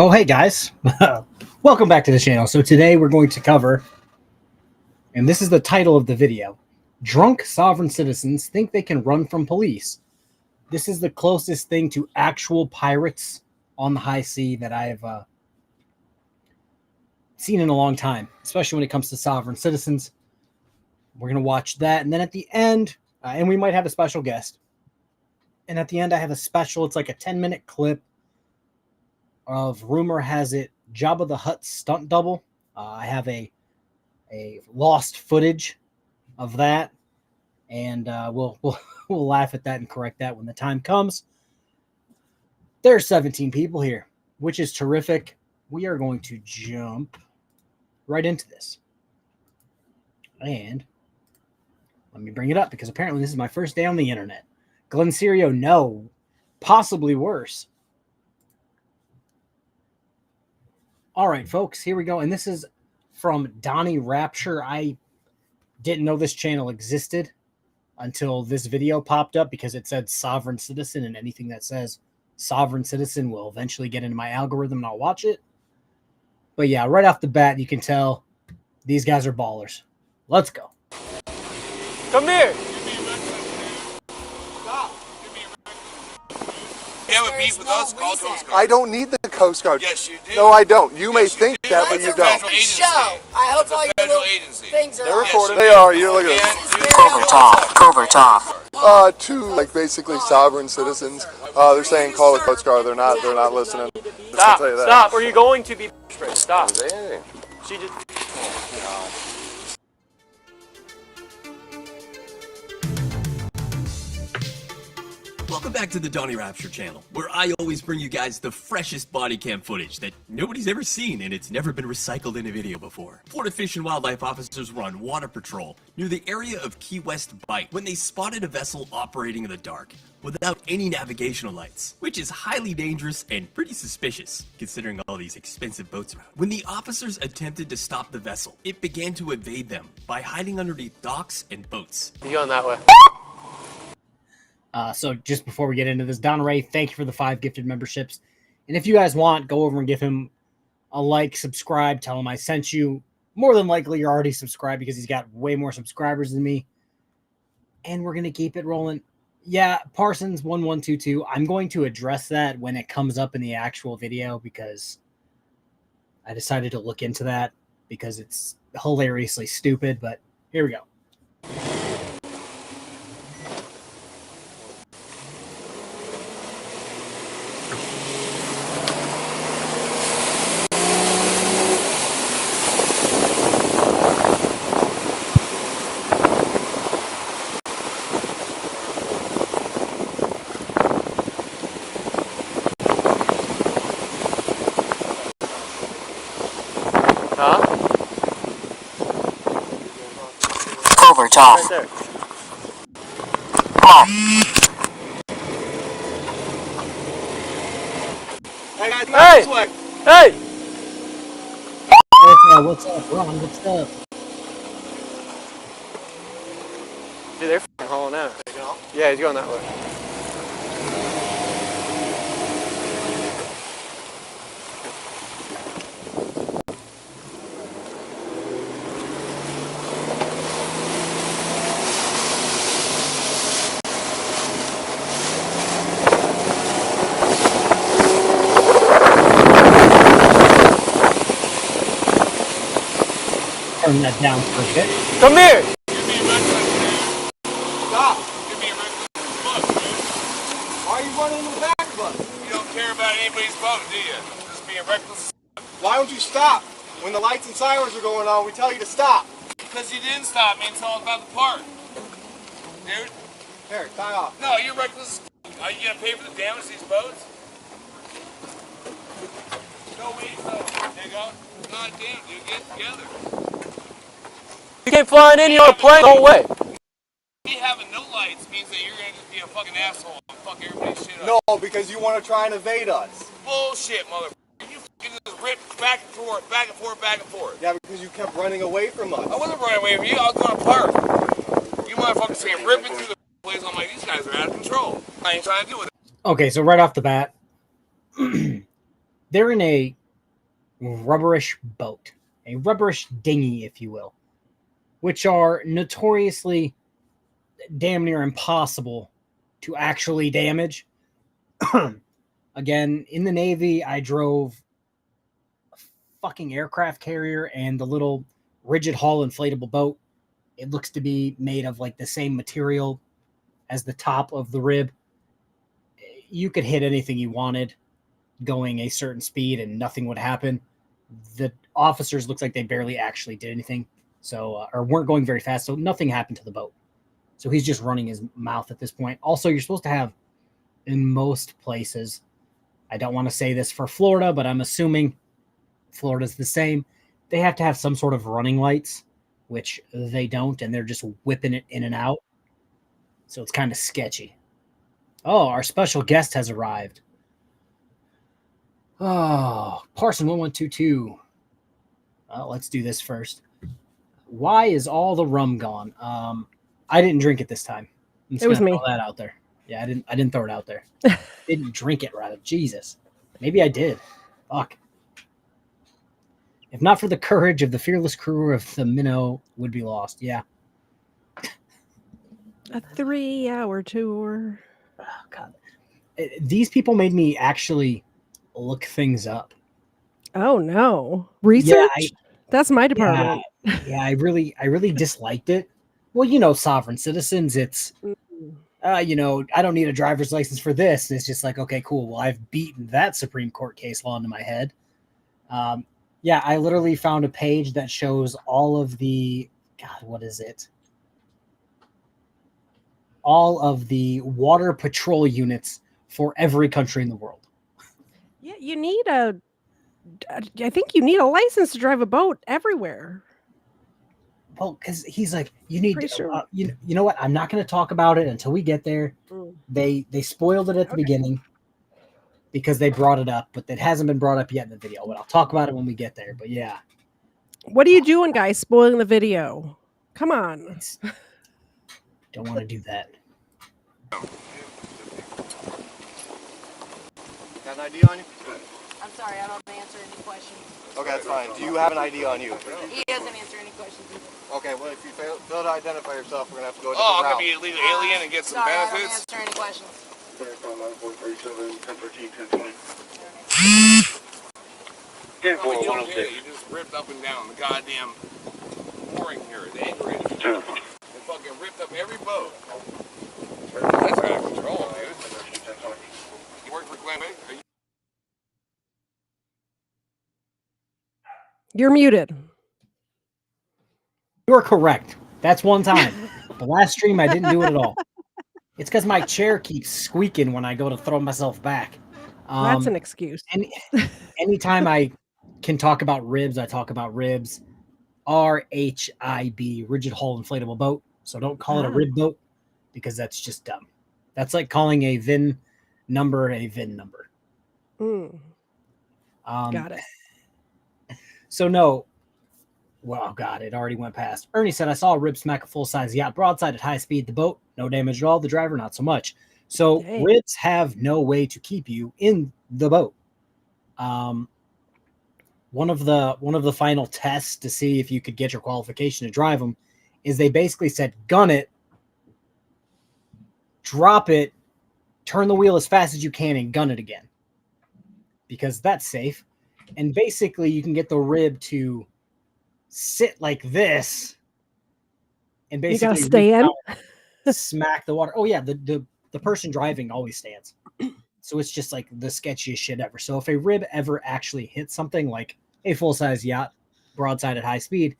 Oh, hey guys. Welcome back to the channel. So today we're going to cover, and this is the title of the video, Drunk Sovereign Citizens Think They Can Run from Police. This is the closest thing to actual pirates on the high sea that I've seen in a long time, especially when it comes to sovereign citizens. We're going to watch that, and then at the end, and we might have a special guest. And at the end, I have a special, it's like a 10-minute clip of, rumor has it, Jabba the Hutt stunt double. I have a lost footage of that, and we'll we'll laugh at that and correct that when the time comes. There's 17 people here, which is terrific. We are going to jump right into this, and let me bring it up because apparently this is my first day on the internet. Glenn Serio, no, possibly worse. All right, folks, here we go. And this is from Donnie Rapture. I didn't know this channel existed until this video popped up because it said Sovereign Citizen, and anything that says Sovereign Citizen will eventually get into my algorithm and I'll watch it. But yeah, right off the bat, you can tell these guys are ballers. Let's go. Come here. You have a beef with us, call Coast Guard. I don't need the Coast Guard. Yes, you do. No, I don't. You may Yes, you think do. that, but It's you a don't. federal agency. Show. I hope It's a all your federal little agency. things are They're on. recording. Yes, They are. You look at Covert off. Covert off. two like basically sovereign citizens. They're saying call the Coast Guard. They're not listening. Stop. I'll tell you that. Stop. Or you're going to be stop. Hey. She just. Welcome back to the Donnie Rapture channel, where I always bring you guys the freshest body cam footage that nobody's ever seen and it's never been recycled in a video before. Florida Fish and Wildlife officers were on water patrol near the area of Key West Bight when they spotted a vessel operating in the dark without any navigational lights, which is highly dangerous and pretty suspicious considering all these expensive boats around. When the officers attempted to stop the vessel, it began to evade them by hiding underneath docks and boats. You going that way? So just before we get into this, Don Ray, thank you for the 5 gifted memberships. And if you guys want, go over and give him a like, subscribe, tell him I sent you. More than likely, you're already subscribed because he's got way more subscribers than me. And we're going to keep it rolling. Yeah, Parsons1122, I'm going to address that when it comes up in the actual video because I decided to look into that because it's hilariously stupid. But here we go. Huh? Covert off. Right there. Come on. Hey! Hey! Hey, what's up, Ron? What's up? Dude, they're f***ing hauling out. Yeah, he's going that way. Turn that down for a bit. Come here! Give me a reckless, dude. Stop. Give me a reckless book, dude. Why are you running in the back of us? You don't care about anybody's boat, do you? Just being reckless. Why don't you stop? When the lights and sirens are going on, we tell you to stop. Because you didn't stop me and tell us about the park. Dude. Here, tie off. No, you're reckless. Are you going to pay for the damage to these boats? No, wait, no. There you go. God damn, dude. Get it together. You came flying in, you're on a plane, no way. Me having no lights means that you're going to just be a fucking asshole and fuck everybody's shit up. No, because you want to try and evade us. Bullshit, motherfucker. You fucking just rip back and forth, back and forth, back and forth. Yeah, because you kept running away from us. I wasn't running away from you. I was going to park. You motherfuckers came ripping through the place. I'm like, these guys are out of control. I ain't trying to deal with it. Okay, so right off the bat, they're in a rubberish boat, a rubberish dinghy, if you will, which are notoriously damn near impossible to actually damage. Again, in the Navy, I drove a fucking aircraft carrier and the little rigid hull inflatable boat. It looks to be made of like the same material as the top of the rib. You could hit anything you wanted going a certain speed and nothing would happen. The officers looked like they barely actually did anything, so or weren't going very fast, so nothing happened to the boat. So he's just running his mouth at this point. Also, you're supposed to have, in most places, I don't want to say this for Florida, but I'm assuming Florida's the same. They have to have some sort of running lights, which they don't, and they're just whipping it in and out. So it's kind of sketchy. Oh, our special guest has arrived. Oh, Parson 1122. Let's do this first. Why is all the rum gone? I didn't drink it this time. I'm just It was gonna me. throw that out there. Yeah, I didn't throw it out there. Didn't drink it, rather. Jesus. Maybe I did. Fuck. If not for the courage of the fearless crew of the minnow, would be lost. Yeah. A 3-hour tour. Oh, God. These people made me actually look things up. Oh no. Research? That's my department. Yeah, I really disliked it. Well, you know, sovereign citizens, it's you know, I don't need a driver's license for this. It's just like, okay, cool. Well, I've beaten that Supreme Court case law into my head. Yeah, I literally found a page that shows all of the, God, what is it? All of the water patrol units for every country in the world. Yeah, you need I think you need a license to drive a boat everywhere. Well, because he's like, you need, Pretty sure. you know what? I'm not going to talk about it until we get there. They spoiled it at the beginning because they brought it up, but it hasn't been brought up yet in the video. But I'll talk about it when we get there. But yeah, What are you doing, guys? Spoiling the video. Come on. don't want to do that. Got an ID on you? I'm sorry, I don't answer any questions. Okay, that's fine. Do you have an ID on you? He doesn't answer any questions either. Okay, well, if you fail to identify yourself, we're going to have to go a Oh, different I'm gonna be a legal alien and get some Sorry, benefits. I don't answer any questions. No, you don't get it. You just ripped up and down the goddamn mooring here, the anchorage. They fucking ripped up every boat. That's out of control, dude. You work for Glen Bay? Are you You're muted. You are correct. That's one time. The last stream, I didn't do it at all. It's because my chair keeps squeaking when I go to throw myself back. That's an excuse. Anytime I can talk about ribs, I talk about ribs. RHIB, rigid hull inflatable boat. So don't call it a rib boat because that's just dumb. That's like calling a VIN number a VIN number. Got it. So no. Well, God, it already went past. Ernie said, I saw a rib smack a full-size yacht broadside at high speed. The boat, no damage at all. The driver, not so much. So Dang. ribs have no way to keep you in the boat. One of the final tests to see if you could get your qualification to drive them is they basically said, gun it, drop it, turn the wheel as fast as you can, and gun it again. Because that's safe. And basically, you can get the rib to sit like this and basically you gotta stay in. Smack the water. Oh yeah, the person driving always stands. So it's just like the sketchiest shit ever. So if a rib ever actually hits something like a full-size yacht broadside at high speed,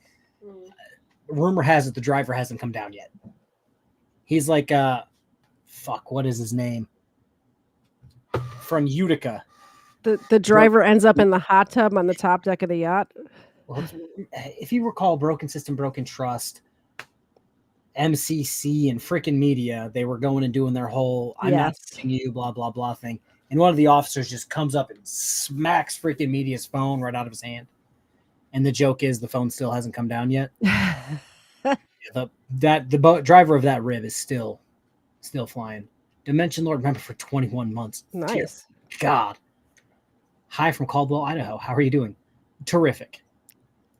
rumor has it the driver hasn't come down yet. He's like fuck, what is his name? From Utica. The driver ends up in the hot tub on the top deck of the yacht. Well, if you recall, Broken System, Broken Trust, MCC, and freaking media, they were going and doing their whole "I'm not seeing you" blah blah blah thing, and one of the officers just comes up and smacks freaking media's phone right out of his hand. And the joke is the phone still hasn't come down yet. The driver of that rib is still flying. Dimension Lord member for 21 months. Nice. Dear God. Hi from Caldwell, Idaho. How are you doing? Terrific.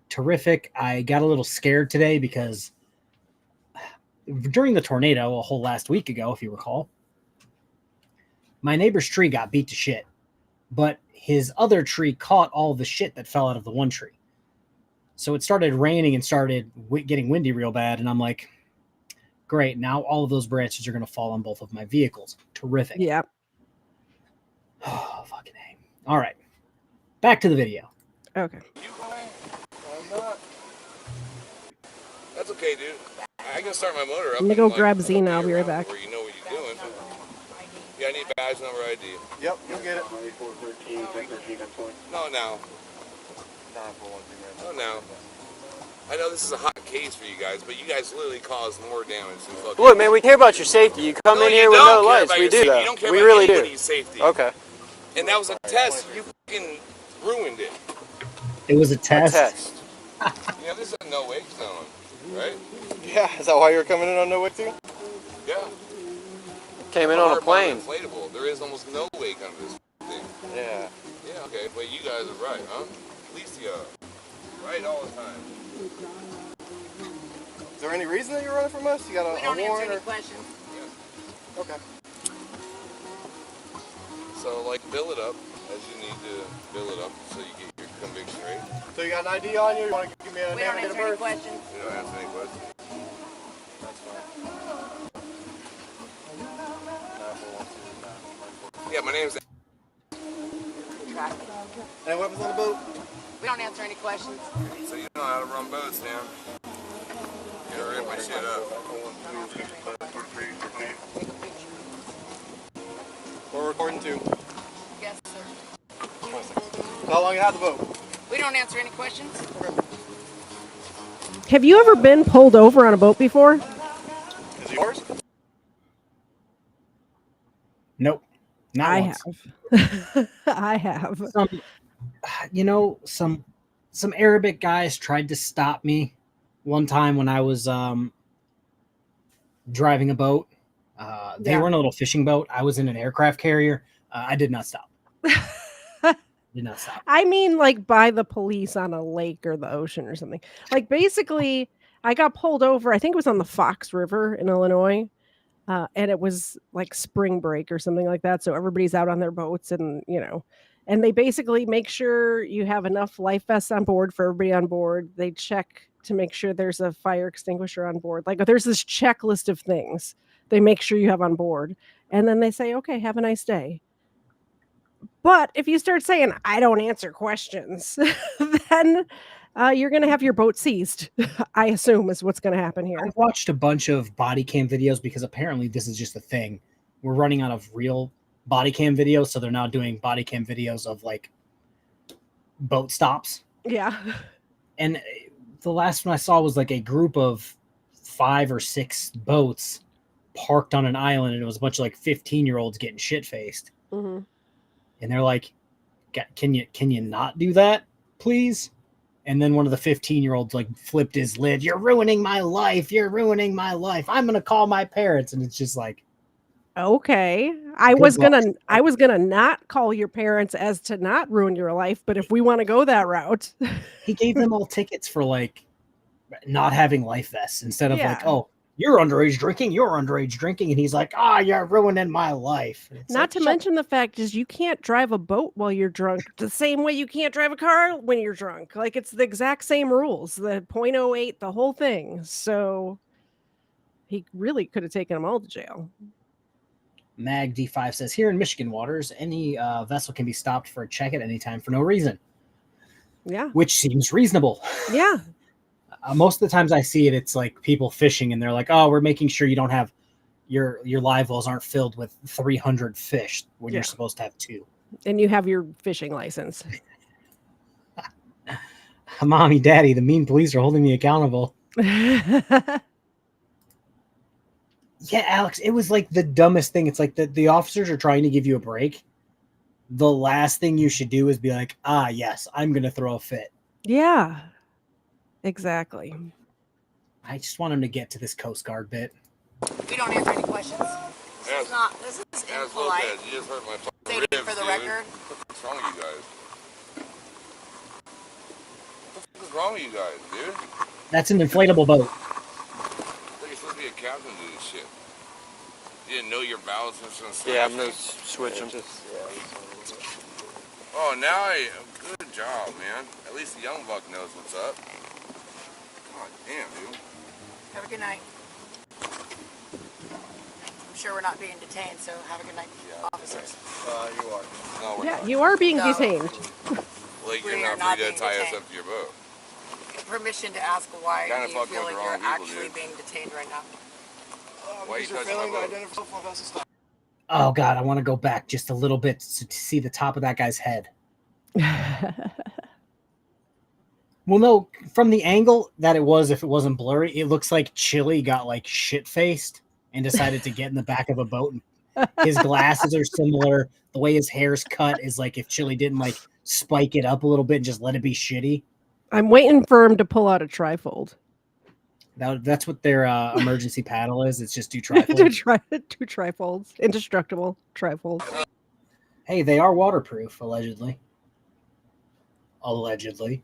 Terrific. I got a little scared today because during the tornado a whole last week ago, if you recall, my neighbor's tree got beat to shit, but his other tree caught all the shit that fell out of the one tree. So it started raining and started getting windy real bad, and I'm like, great, now all of those branches are going to fall on both of my vehicles. Terrific. Yeah. Oh, fucking A. All right. Back to the video. Okay. You high? I'm not. That's okay, dude. I can start my motor up. I'm gonna and, go like, grab walk Zena. I'll you be right around back. Where you know what you're doing. Yeah, I need badge number ID. Yep, you'll get it. No, now. No, now. I know this is a hot case for you guys, but you guys literally caused more damage than fucking... Look, man, we care about your safety. You come in here with no lights. We do, though. You don't care We about really do. anybody's safety. Okay. And that was a test. You fucking ruined it. It was a A test. test. You know, this is a no-wake zone, right? Yeah, is that why you're coming in on no wake too? Yeah. Came in on a plane. Inflatable. There is almost no wake under this thing. Yeah. Yeah, okay. But you guys are right, huh? At least you are. Right all the time. Is there any reason that you're running from us? You got We don't a answer warrant any or? questions. Okay. So, like, bill it up as you need to bill it up so you get your conviction rate. So you got an ID on you? You want to give me a We name don't and date of answer any birth? questions. You don't answer any questions. That's fine. Yeah, my name's... Traffic. Any weapons on the boat? We don't answer any questions. So you know how to run boats, man. You gotta rip my shit up. We're recording too. Yes, sir. How long you had the boat? We don't answer any questions. Have you ever been pulled over on a boat before? Is it yours? Nope. Not I once. have. I have. Some Arabic guys tried to stop me one time when I was driving a boat. They were in a little fishing boat. I was in an aircraft carrier. I did not stop. Did not stop. I mean, like by the police on a lake or the ocean or something. Like basically, I got pulled over. I think it was on the Fox River in Illinois. And it was like spring break or something like that. So everybody's out on their boats and, and they basically make sure you have enough life vests on board for everybody on board. They check to make sure there's a fire extinguisher on board. Like there's this checklist of things they make sure you have on board. And then they say, okay, have a nice day. But if you start saying, I don't answer questions, then you're going to have your boat seized, I assume is what's going to happen here. I've watched a bunch of body cam videos because apparently this is just a thing. We're running out of real body cam videos, so they're now doing body cam videos of like boat stops. Yeah. And the last one I saw was like a group of 5 or 6 boats parked on an island, and it was a bunch of like 15-year-olds getting shit-faced. Mm-hmm. And they're like, can you not do that, please? And then one of the 15-year-olds like flipped his lid. You're ruining my life. You're ruining my life. I'm going to call my parents. And it's just like, okay. I was going to not call your parents as to not ruin your life, but if we want to go that route. He gave them all tickets for like not having life vests instead of like, Yeah. oh, you're underage drinking. And he's like, you're ruining my life. Not to mention the fact is you can't drive a boat while you're drunk the same way you can't drive a car when you're drunk. Like it's the exact same rules, the 0.08, the whole thing. So he really could have taken them all to jail. Mag D5 says, here in Michigan waters, any vessel can be stopped for a check at any time for no reason. Yeah. Which seems reasonable. Yeah. Most of the times I see it, it's like people fishing and they're like, oh, we're making sure you don't have your live wells aren't filled with 300 fish when you're supposed to have 2. And you have your fishing license. Mommy, daddy, the mean police are holding me accountable. Yeah, Alex, it was like the dumbest thing. It's like the officers are trying to give you a break. The last thing you should do is be like, yes, I'm going to throw a fit. Yeah, exactly. I just want him to get to this Coast Guard bit. We don't answer any questions. This is As impolite. Lopez, you just hurt my fucking Safety ribs, for the dude. record. What's wrong with you guys? What's wrong with you guys, dude? That's an inflatable boat. Like, you're supposed to be a captain to do this shit. You didn't know your valves and stuff. Yeah, I'm gonna switch them. Oh, now good job, man. At least the young buck knows what's up. God damn, dude. Have a good night. I'm sure we're not being detained, so have a good night, officers. You are. No, we're Yeah, not. you are being No. detained. Like, We you're are not not free to being tie us detained. up to your boat. Permission to ask why Kinda you fucking feel with like the you're wrong people, actually dude. being detained right now. Why are you touching my boat? Oh God, I want to go back just a little bit to see the top of that guy's head. Well, no, from the angle that it was, if it wasn't blurry, it looks like Chili got like shit faced and decided to get in the back of a boat. His glasses are similar. The way his hair's cut is like if Chili didn't like spike it up a little bit and just let it be shitty. I'm waiting for him to pull out a trifold. That's what their emergency paddle is. It's just two Two trifolds. trifolds. Indestructible trifolds. Hey, they are waterproof, allegedly. Allegedly.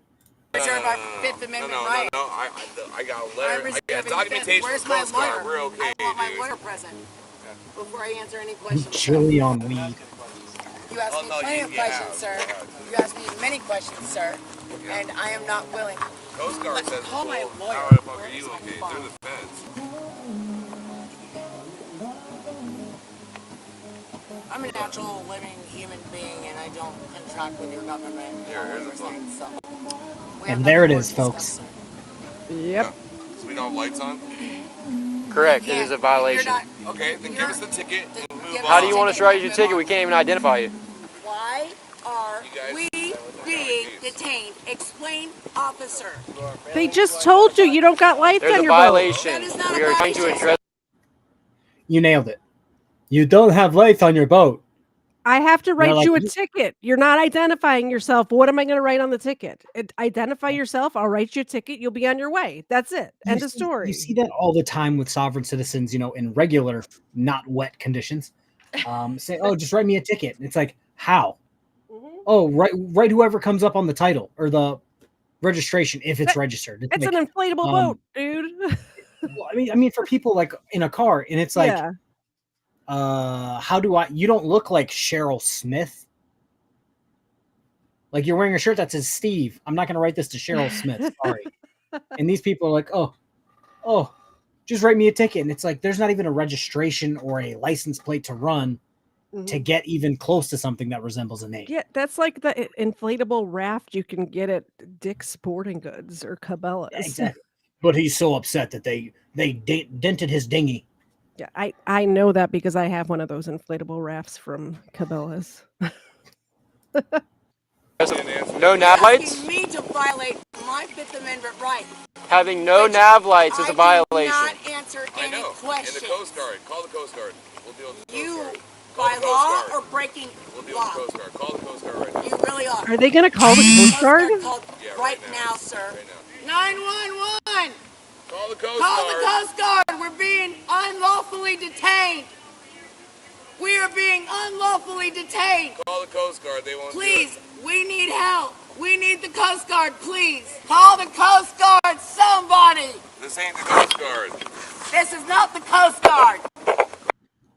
Reserve our Fifth Amendment right. No. I got a I'm letter. I got reserving documentation Where's from my Coast Guard. lawyer? We're okay, I want my dude. lawyer present before I answer any questions. Chili on weed. You asked me plenty of questions, sir. You asked me many questions, sir. And I am not willing. Coast Guard says, Call my well, lawyer. how the fuck Where are you is my okay? phone? They're the feds. I'm a natural living human being and I don't contract with your government. Here's the phone. So And there it is, folks. Yep. So we don't have lights on? Correct. It is a violation. Okay, then give us the ticket and move on. How do you want us to write your ticket? We can't even identify you. Why are You guys- we being detained? Explain, officer. They just told you don't got lights There's on a your boat. violation. That is not We a are trying to violation. address. You nailed it. You don't have lights on your boat. I have to write like, you a ticket. You're not identifying yourself. What am I going to write on the ticket? Identify yourself. I'll write you a ticket. You'll be on your way. That's it. End of story. You see that all the time with sovereign citizens, you know, in regular, not wet conditions. Say, oh, just write me a ticket. It's like, how? Mhm. Oh, write whoever comes up on the title or the registration if it's registered. It's like, an inflatable boat, dude. well, I mean, for people like in a car, and it's like, Yeah. how do you don't look like Cheryl Smith. Like you're wearing a shirt that says Steve. I'm not going to write this to Cheryl Smith. Sorry. And these people are like, oh, just write me a ticket. And it's like, there's not even a registration or a license plate to run to get even close to something that resembles a name. Yeah, that's like the inflatable raft you can get at Dick's Sporting Goods or Cabela's. Yeah, exactly. But he's so upset that they dented his dinghy. Yeah, I know that because I have one of those inflatable rafts from Cabela's. No nav lights? Asking me to violate my Fifth Amendment right. Having no nav lights is a violation. I do not answer I any know. questions. In the Coast Guard. Call the Coast Guard. We'll deal with the Coast You, Guard. by Call the law Coast or Guard. breaking We'll deal law? with the Coast Guard. Call the Coast Guard right now. You really are. Are they going to call the Coast Guard? Called Yeah, right now, sir. Right now. 911. Call the Coast Call Guard. the Coast Guard. We're being unlawfully detained. We are being unlawfully detained. Call the Coast Guard. They won't Please, do it. we need help. We need the Coast Guard, please. Call the Coast Guard, somebody. This ain't the Coast Guard. This is not the Coast Guard.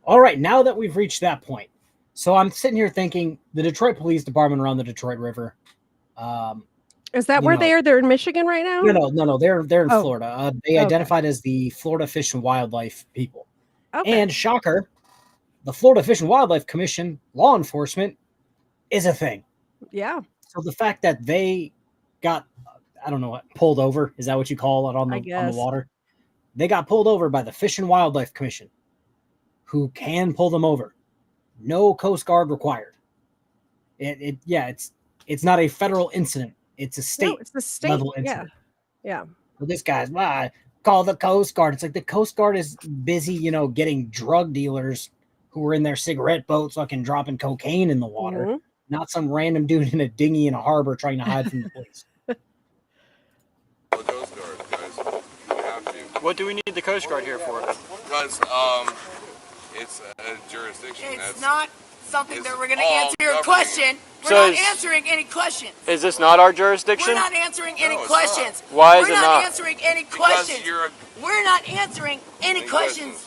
All right, now that we've reached that point, so I'm sitting here thinking the Detroit Police Department around the Detroit River. Is that where they are? They're in Michigan right now? No. They're in Oh. Florida. They identified as the Florida Fish and Wildlife people. Okay. And shocker, the Florida Fish and Wildlife Commission, law enforcement, is a thing. Yeah. So the fact that they got, I don't know what, pulled over, is that what you call it on the water? They got pulled over by the Fish and Wildlife Commission, who can pull them over. No Coast Guard required. It's not a federal incident. It's a state, it's the state level incident. Yeah. Well, this guy's, call the Coast Guard. It's like the Coast Guard is busy, getting drug dealers who are in their cigarette boats fucking dropping cocaine in the water. Not some random dude in a dinghy in a harbor trying to hide from the police. Call the Coast Guard, guys. We have to. What do we need the Coast Guard here for? Because it's a jurisdiction. It's That's not something is that we're going to all answer your governing. question. We're So not is- answering any questions. Is this not our jurisdiction? We're not answering any No, it's questions. not. Why is We're it not not? answering any Because questions. you're We're not answering any questions.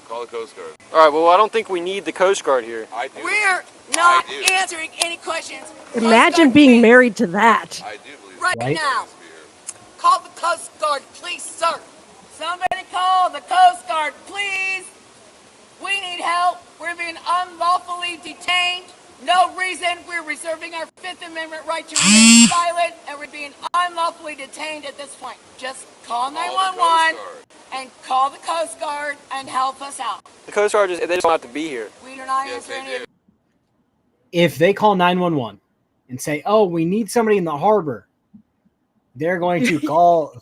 Call the Coast Guard. All right. Well, I don't think we need the Coast Guard here. I do. We're not I do. answering any questions. Imagine Coast Guard, being please. married to that. I do believe Right Right? now. Call the Coast Guard, please, sir. Somebody call the Coast Guard, please. We need help. We're being unlawfully detained. No reason. We're reserving our Fifth Amendment right to remain silent, and we're being unlawfully detained at this point. Just call 911 and call the Coast Guard and help us out. The Coast Guard they just don't have to be here. We do not Yes, answer they any do. of If they call 911 and say, "Oh, we need somebody in the harbor," they're going to call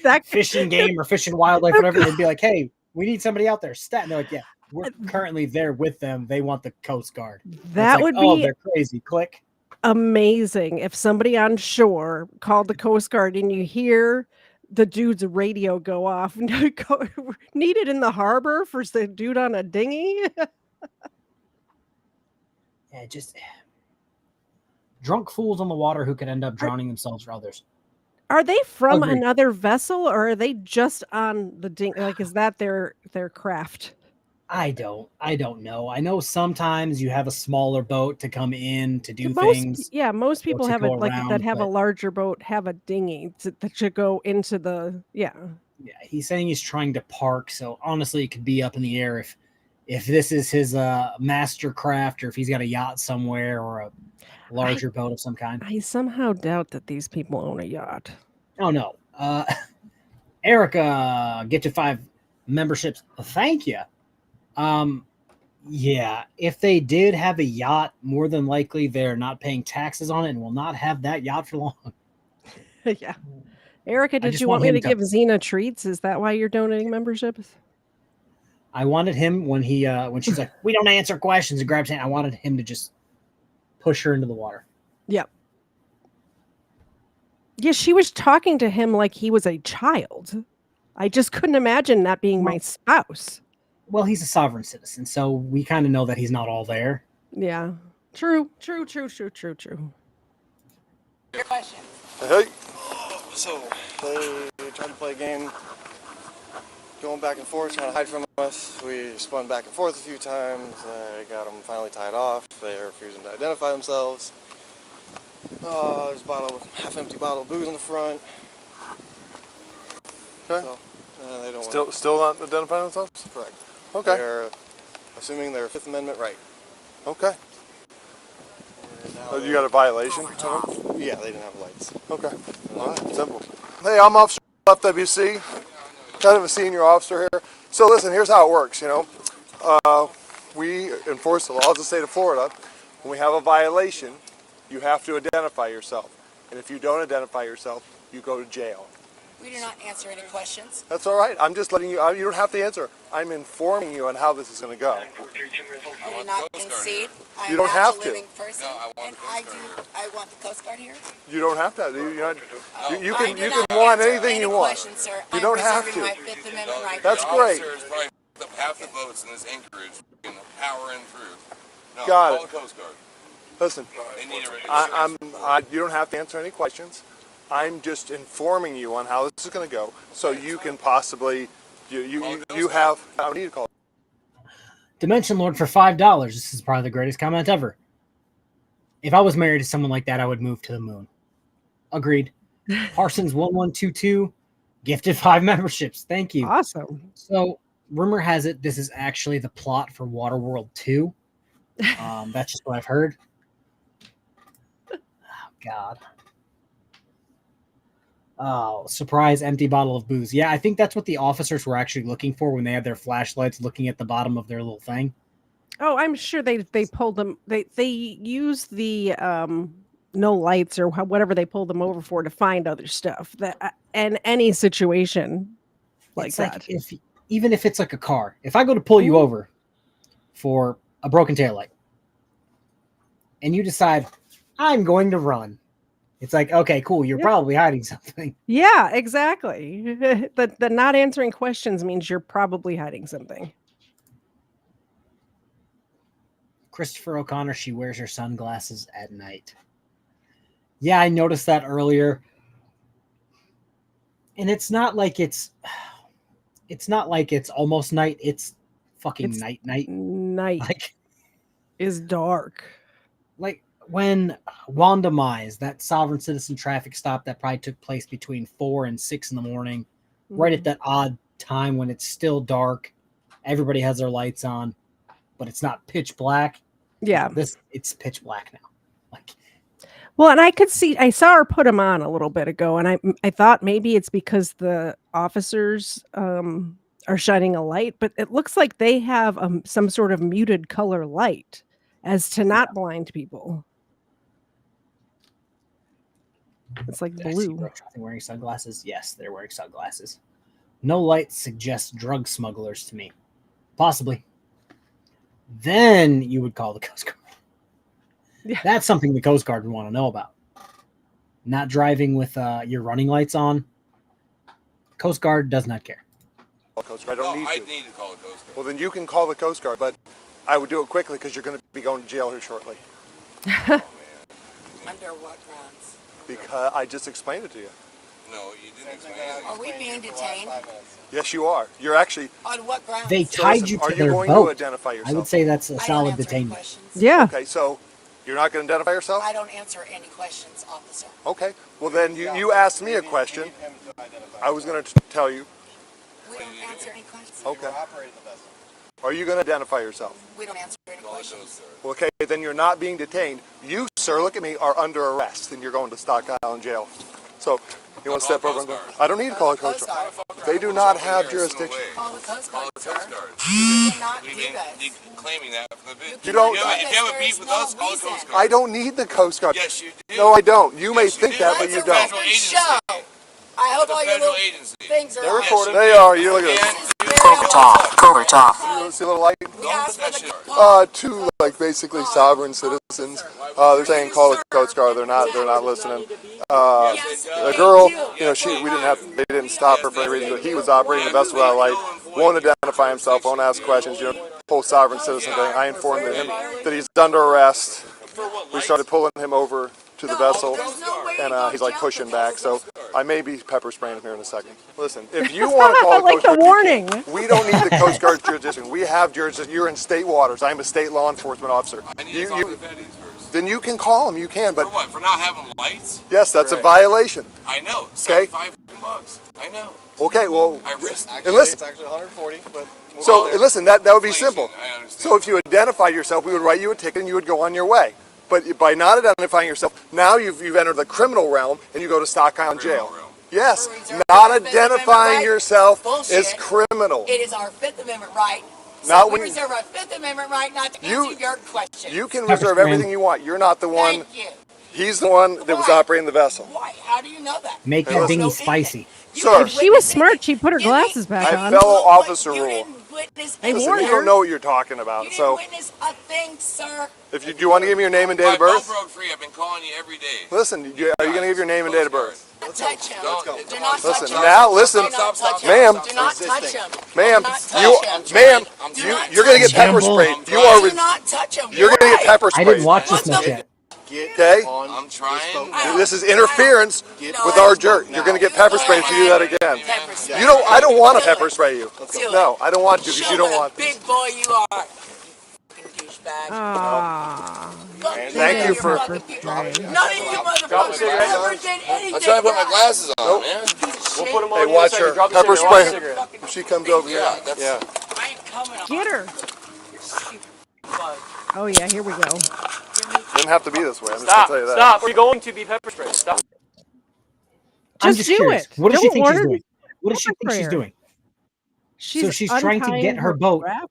That Fish and Game or Fish and Wildlife, whatever. They'd be like, "Hey, we need somebody out there." Stat. And they're like, "Yeah, we're currently there with them. They want the Coast Guard." And that it's like, would "Oh, be they're crazy." Click. amazing if somebody on shore called the Coast Guard and you hear the dude's radio go off. Needed in the harbor for the dude on a dinghy. Yeah, just drunk fools on the water who could end up drowning themselves or others. Are they from Agreed. another vessel or are they just on the dinghy? Like, is that their craft? I don't know. I know sometimes you have a smaller boat to come in to do things. Most people to have go that around, have a but- larger boat have a dinghy that should go into the Yeah, he's saying he's trying to park, so honestly it could be up in the air if this is his master craft or if he's got a yacht somewhere or a larger boat of some kind. I somehow doubt that these people own a yacht. Oh no. Erica, get to 5 memberships. Thank you. Yeah, if they did have a yacht, more than likely they're not paying taxes on it and will not have that yacht for long. Yeah. Erica, did just you want want me him to to- give Xena treats? Is that why you're donating memberships? I wanted him when she's like, "We don't answer questions," and grabs hand. I wanted him to just push her into the water. Yep. Yeah, she was talking to him like he was a child. I just couldn't imagine that being my spouse. Well, he's a sovereign citizen, so we kind of know that he's not all there. Yeah. True. your question. Hey. So, they tried to play a game, going back and forth, trying to hide from us. We spun back and forth a few times. I got them finally tied off. They're refusing to identify themselves. There's a half-empty bottle of booze in the front. Okay. So, they don't Still not identifying themselves? correct. Okay. They're assuming their Fifth Amendment right. Okay. And now Oh, you got a violation? Yeah, they didn't have lights. Okay. All right. Simple. Hey, I'm Officer FWC, kind of a senior officer here. So listen, here's how it works. We enforce the laws of the state of Florida. When we have a violation, you have to identify yourself. And if you don't identify yourself, you go to jail. We do not answer any questions. That's all right. I'm just letting you, you don't have to answer. I'm informing you on how this is going to go. I do not concede. I'm You don't not have a to. living person, and I want the Coast Guard here. You don't have to. You I can do you not can want answer anything any you want. questions, sir. You I'm don't have reserving to. my Fifth Amendment right. That's The great. officers probably f***ed up half the boats in this anchorage and powering through. No, Got call it. the Coast Guard. Listen, They need a you don't have to answer any questions. I'm just informing you on how this is going to go, so you can possibly you have. I don't need to call. Dimension Lord for $5. This is probably the greatest comment ever. If I was married to someone like that, I would move to the moon. Agreed. Parsons 1122 gifted 5 memberships. Thank you. Awesome. So rumor has it this is actually the plot for Waterworld 2. That's just what I've heard. Oh God. Oh, surprise empty bottle of booze. Yeah, I think that's what the officers were actually looking for when they had their flashlights looking at the bottom of their little thing. Oh, I'm sure they pulled them. They used the no lights or whatever they pulled them over for to find other stuff that in any situation like It's that. Even if it's like a car, if I go to pull you over for a broken taillight and you decide I'm going to run, it's like, okay, cool. You're probably hiding something. Yeah, exactly. The not answering questions means you're probably hiding something. Christopher O'Connor, she wears her sunglasses at night. Yeah, I noticed that earlier. And it's not like it's almost night. It's fucking It's night. Night Like is dark. when Wanda Mize, that sovereign citizen traffic stop that probably took place between 4 and 6 in the morning, right at that odd time when it's still dark, everybody has their lights on, but it's not pitch black. Yeah. It's pitch black now. Like, well, and I saw her put them on a little bit ago, and I thought maybe it's because the officers are shining a light, but it looks like they have some sort of muted color light as to not blind people. It's like blue. Wearing sunglasses? Yes, they're wearing sunglasses. No light suggests drug smugglers to me. Possibly. Then you would call the Coast Guard. Yeah. That's something the Coast Guard would want to know about. Not driving with your running lights on. Coast Guard does not care. Coast Guard. I don't need to. need to call the Coast Guard. Well, then you can call the Coast Guard, but I would do it quickly because you're going to be going to jail here shortly. Under what grounds? Because I just explained it to you. No, you didn't explain it. Are we being detained? Yes, you are. You're actually. On what grounds? They tied you are to you their going boat. to identify yourself? I would say that's a I don't solid answer any detainment. questions. Yeah. Okay, so you're not going to identify yourself? I don't answer any questions, officer. Okay. Well, then you asked me a question. I was going to tell you. We don't answer any questions. Okay. Are you going to identify yourself? We don't answer any questions. Well, okay, then you're not being detained. You, sir, look at me, are under arrest, and you're going to Stock Island Jail. So, you want to step over and go? I don't need to call a Coast Guard. They do not have jurisdiction. Call the Coast Guard, sir. Coast Guard. You cannot do You've that. been claiming that from the bit. You don't- If you have a beef with us, call the Coast Guard. I don't need the Coast Guard. Yes, you do. No, I don't. You may Yes, you think do. that, but It's you a don't. federal agency. Show. I hope The all your federal little agency. things are They're on. recorded. They are. You look at And it. Cover top. See a little light? We asked for the Two, like, basically sovereign citizens. They're saying call the Coast Guard. They're not listening. The girl, they didn't stop her for any reason. But he was operating the vessel without light. Won't identify himself. Won't ask questions. Whole sovereign citizen thing. I informed him that he's under arrest. We started pulling him over to the vessel, and he's like pushing back. So I may be pepper spraying him here in a second. Listen, if you want to call I the like Coast the Guard, you warning. can. We don't need the Coast Guard's jurisdiction. We have jurisdiction. You're in state waters. I'm a state law enforcement officer. I need to talk to the Feds first. Then you can call them. You can, For but what? For not having lights? yes, that's a violation. I know. Okay. $75. I know. Okay, well, I risked and listen. It's actually 140, but So listen, that would be simple. I understand. So if you identified yourself, we would write you a ticket and you would go on your way. But by not identifying yourself, now you've entered the criminal realm and you go to Stock Island Jail. Criminal realm. Yes, We're reserved not for the Fifth identifying Amendment right? yourself Bullshit. is criminal. It is our Fifth Amendment right. Not So we when- reserve our Fifth Amendment right not to You- answer your questions. You can Pepper reserve spray. everything you want. You're not the one. Thank you. He's the one that was Why? operating the vessel. Why? How do you know that? Make Hey, that listen. dinghy spicy. You Sir. didn't If she was witness smart, anything. she'd put her Give me- glasses back I on. fell- Look, officer you rule. didn't witness They anything. warned You her. don't know what you're talking You about. didn't So, witness a thing, sir. if you do you want to give me your name and date My of birth? phone broke free. I've been calling you every day. Listen, are you going to give your name and date of birth? Don't touch him. Let's go. Do not Listen, touch him. now listen, Do not touch him. ma'am. Do not touch him. Ma'am, Do not touch you, him. ma'am, I'm Do trying. not you're going to touch get pepper him. sprayed. I'm You are, Do not touch him. you're going to get pepper I sprayed. didn't watch this What's much the- yet. Okay? I'm trying. This is interference No. with our jerk. You're going to get pepper sprayed if you do that again. Pepper spray. I don't want to pepper spray you. Do it. No, I don't want to because Show you don't what want a big boy you are. Fucking douchebag. Ah. Look, Thank you you're for- fucking people. None of you motherfuckers cigarette. ever did anything. I'm trying to put my glasses on, man. We'll put them Hey, watch her. Pepper spray. If she comes over here. Yeah, that's- Yeah. I ain't coming on. Get her. Bug. Oh yeah, here we go. Didn't have to be this way. I'm just going to tell you that. Stop. We're going to be pepper sprayed. Stop. I'm Just just do curious. it. What does she Don't think warn she's her. doing? What does she think she's Prayer. doing? She's she's trying to untying get her boat raft.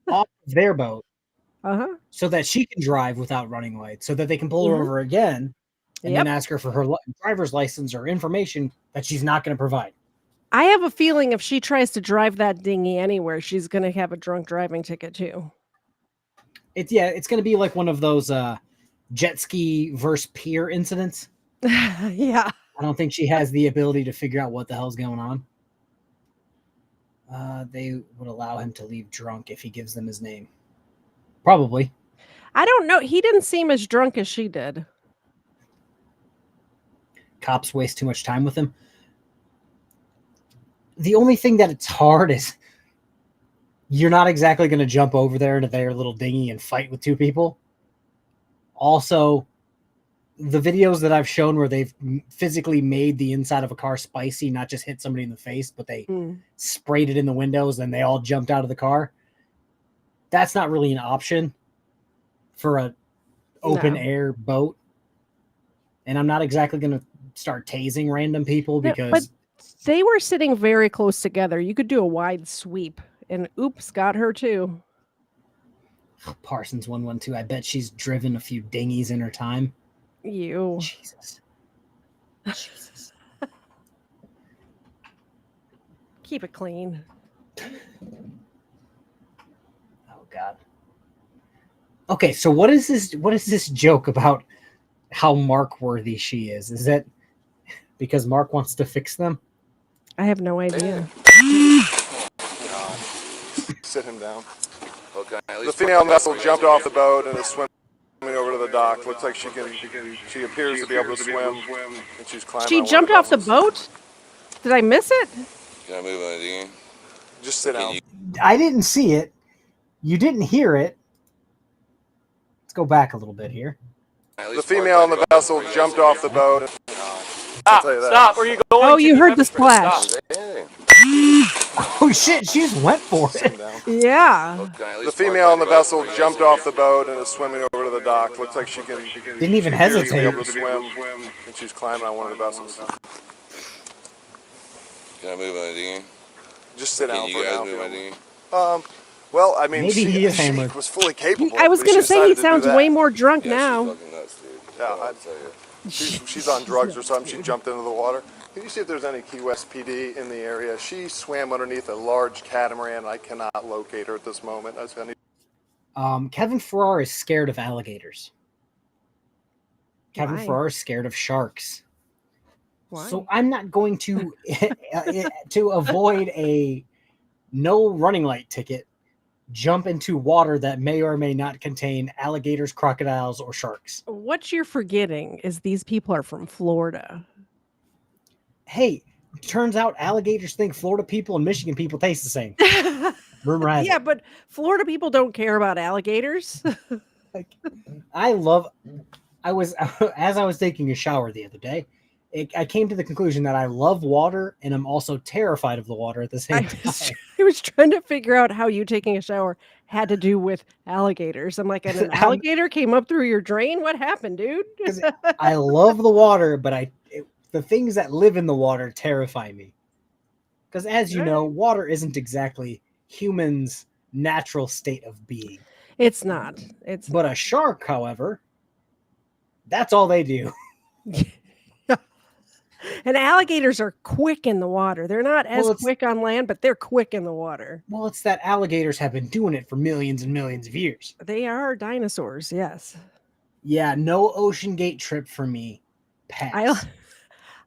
off of their boat Uh-huh. so that she can drive without running lights, so that they can pull her Mhm. over again and Yep. then ask her for her driver's license or information that she's not going to provide. I have a feeling if she tries to drive that dinghy anywhere, she's going to have a drunk driving ticket too. It's going to be like one of those jet ski versus pier incidents. Yeah. I don't think she has the ability to figure out what the hell's going on. They would allow him to leave drunk if he gives them his name. Probably. I don't know. He didn't seem as drunk as she did. Cops waste too much time with him. The only thing that it's hard is you're not exactly going to jump over there into their little dinghy and fight with two people. Also, the videos that I've shown where they've physically made the inside of a car spicy, not just hit somebody in the face, but they sprayed it in the windows and they all jumped out of the car. That's not really an option for a open air boat. And I'm not exactly going to start tasing random people because... But they were sitting very close together. You could do a wide sweep. And oops, got her too. Parsons 112. I bet she's driven a few dinghies in her time. You. Jesus. Jesus. Keep it clean. Oh God. Okay, so what is this joke about how Mark worthy she is? Is that because Mark wants to fix them? I have no idea. Sit him down. Okay. The female vessel jumped off the boat and is swimming over to the dock. Looks like she appears to be able to swim, and she's climbing. She jumped off the boat? Did I miss it? Can I move on again? Just sit down. I didn't see it. You didn't hear it. Let's go back a little bit here. The female on the vessel jumped off the boat. Stop! Where are you going? Oh, you heard the splash. Oh shit, she just went for it. Yeah. The female on the vessel jumped off the boat and is swimming over to the dock. Looks like she didn't even hesitate. To be able to swim, and she's climbing on one of the vessels. Can I move on again? Just sit down Can for you guys now. move on again? Well, I mean, Maybe he is she hammered. was fully capable. I was but going to she say he decided to do sounds that. way more drunk Yeah, now. she's fucking nuts, dude. Yeah, she's on drugs or something. She jumped into the water. Can you see if there's any Key West PD in the area? She swam underneath a large catamaran. I cannot locate her at this moment. Kevin Farrar is scared of alligators. Kevin Why? Farrar is scared of sharks. Why? So I'm not going to to avoid a no running light ticket, jump into water that may or may not contain alligators, crocodiles, or sharks. What you're forgetting is these people are from Florida. Hey, turns out alligators think Florida people and Michigan people taste the same. Rumor has Yeah, it. but Florida people don't care about alligators. As I was taking a shower the other day, I came to the conclusion that I love water and I'm also terrified of the water at the same time. I was trying to figure out how you taking a shower had to do with alligators. I'm like, and an alligator came up through your drain? What happened, dude? I love the water, but the things that live in the water terrify me. Because as you know, water isn't exactly humans' natural state of being. It's not. But a shark, however, that's all they do. And alligators are quick in the water. They're not as quick on land, but they're quick in the water. Well, it's that alligators have been doing it for millions and millions of years. They are dinosaurs, yes. Yeah, no Ocean Gate trip for me. Pass.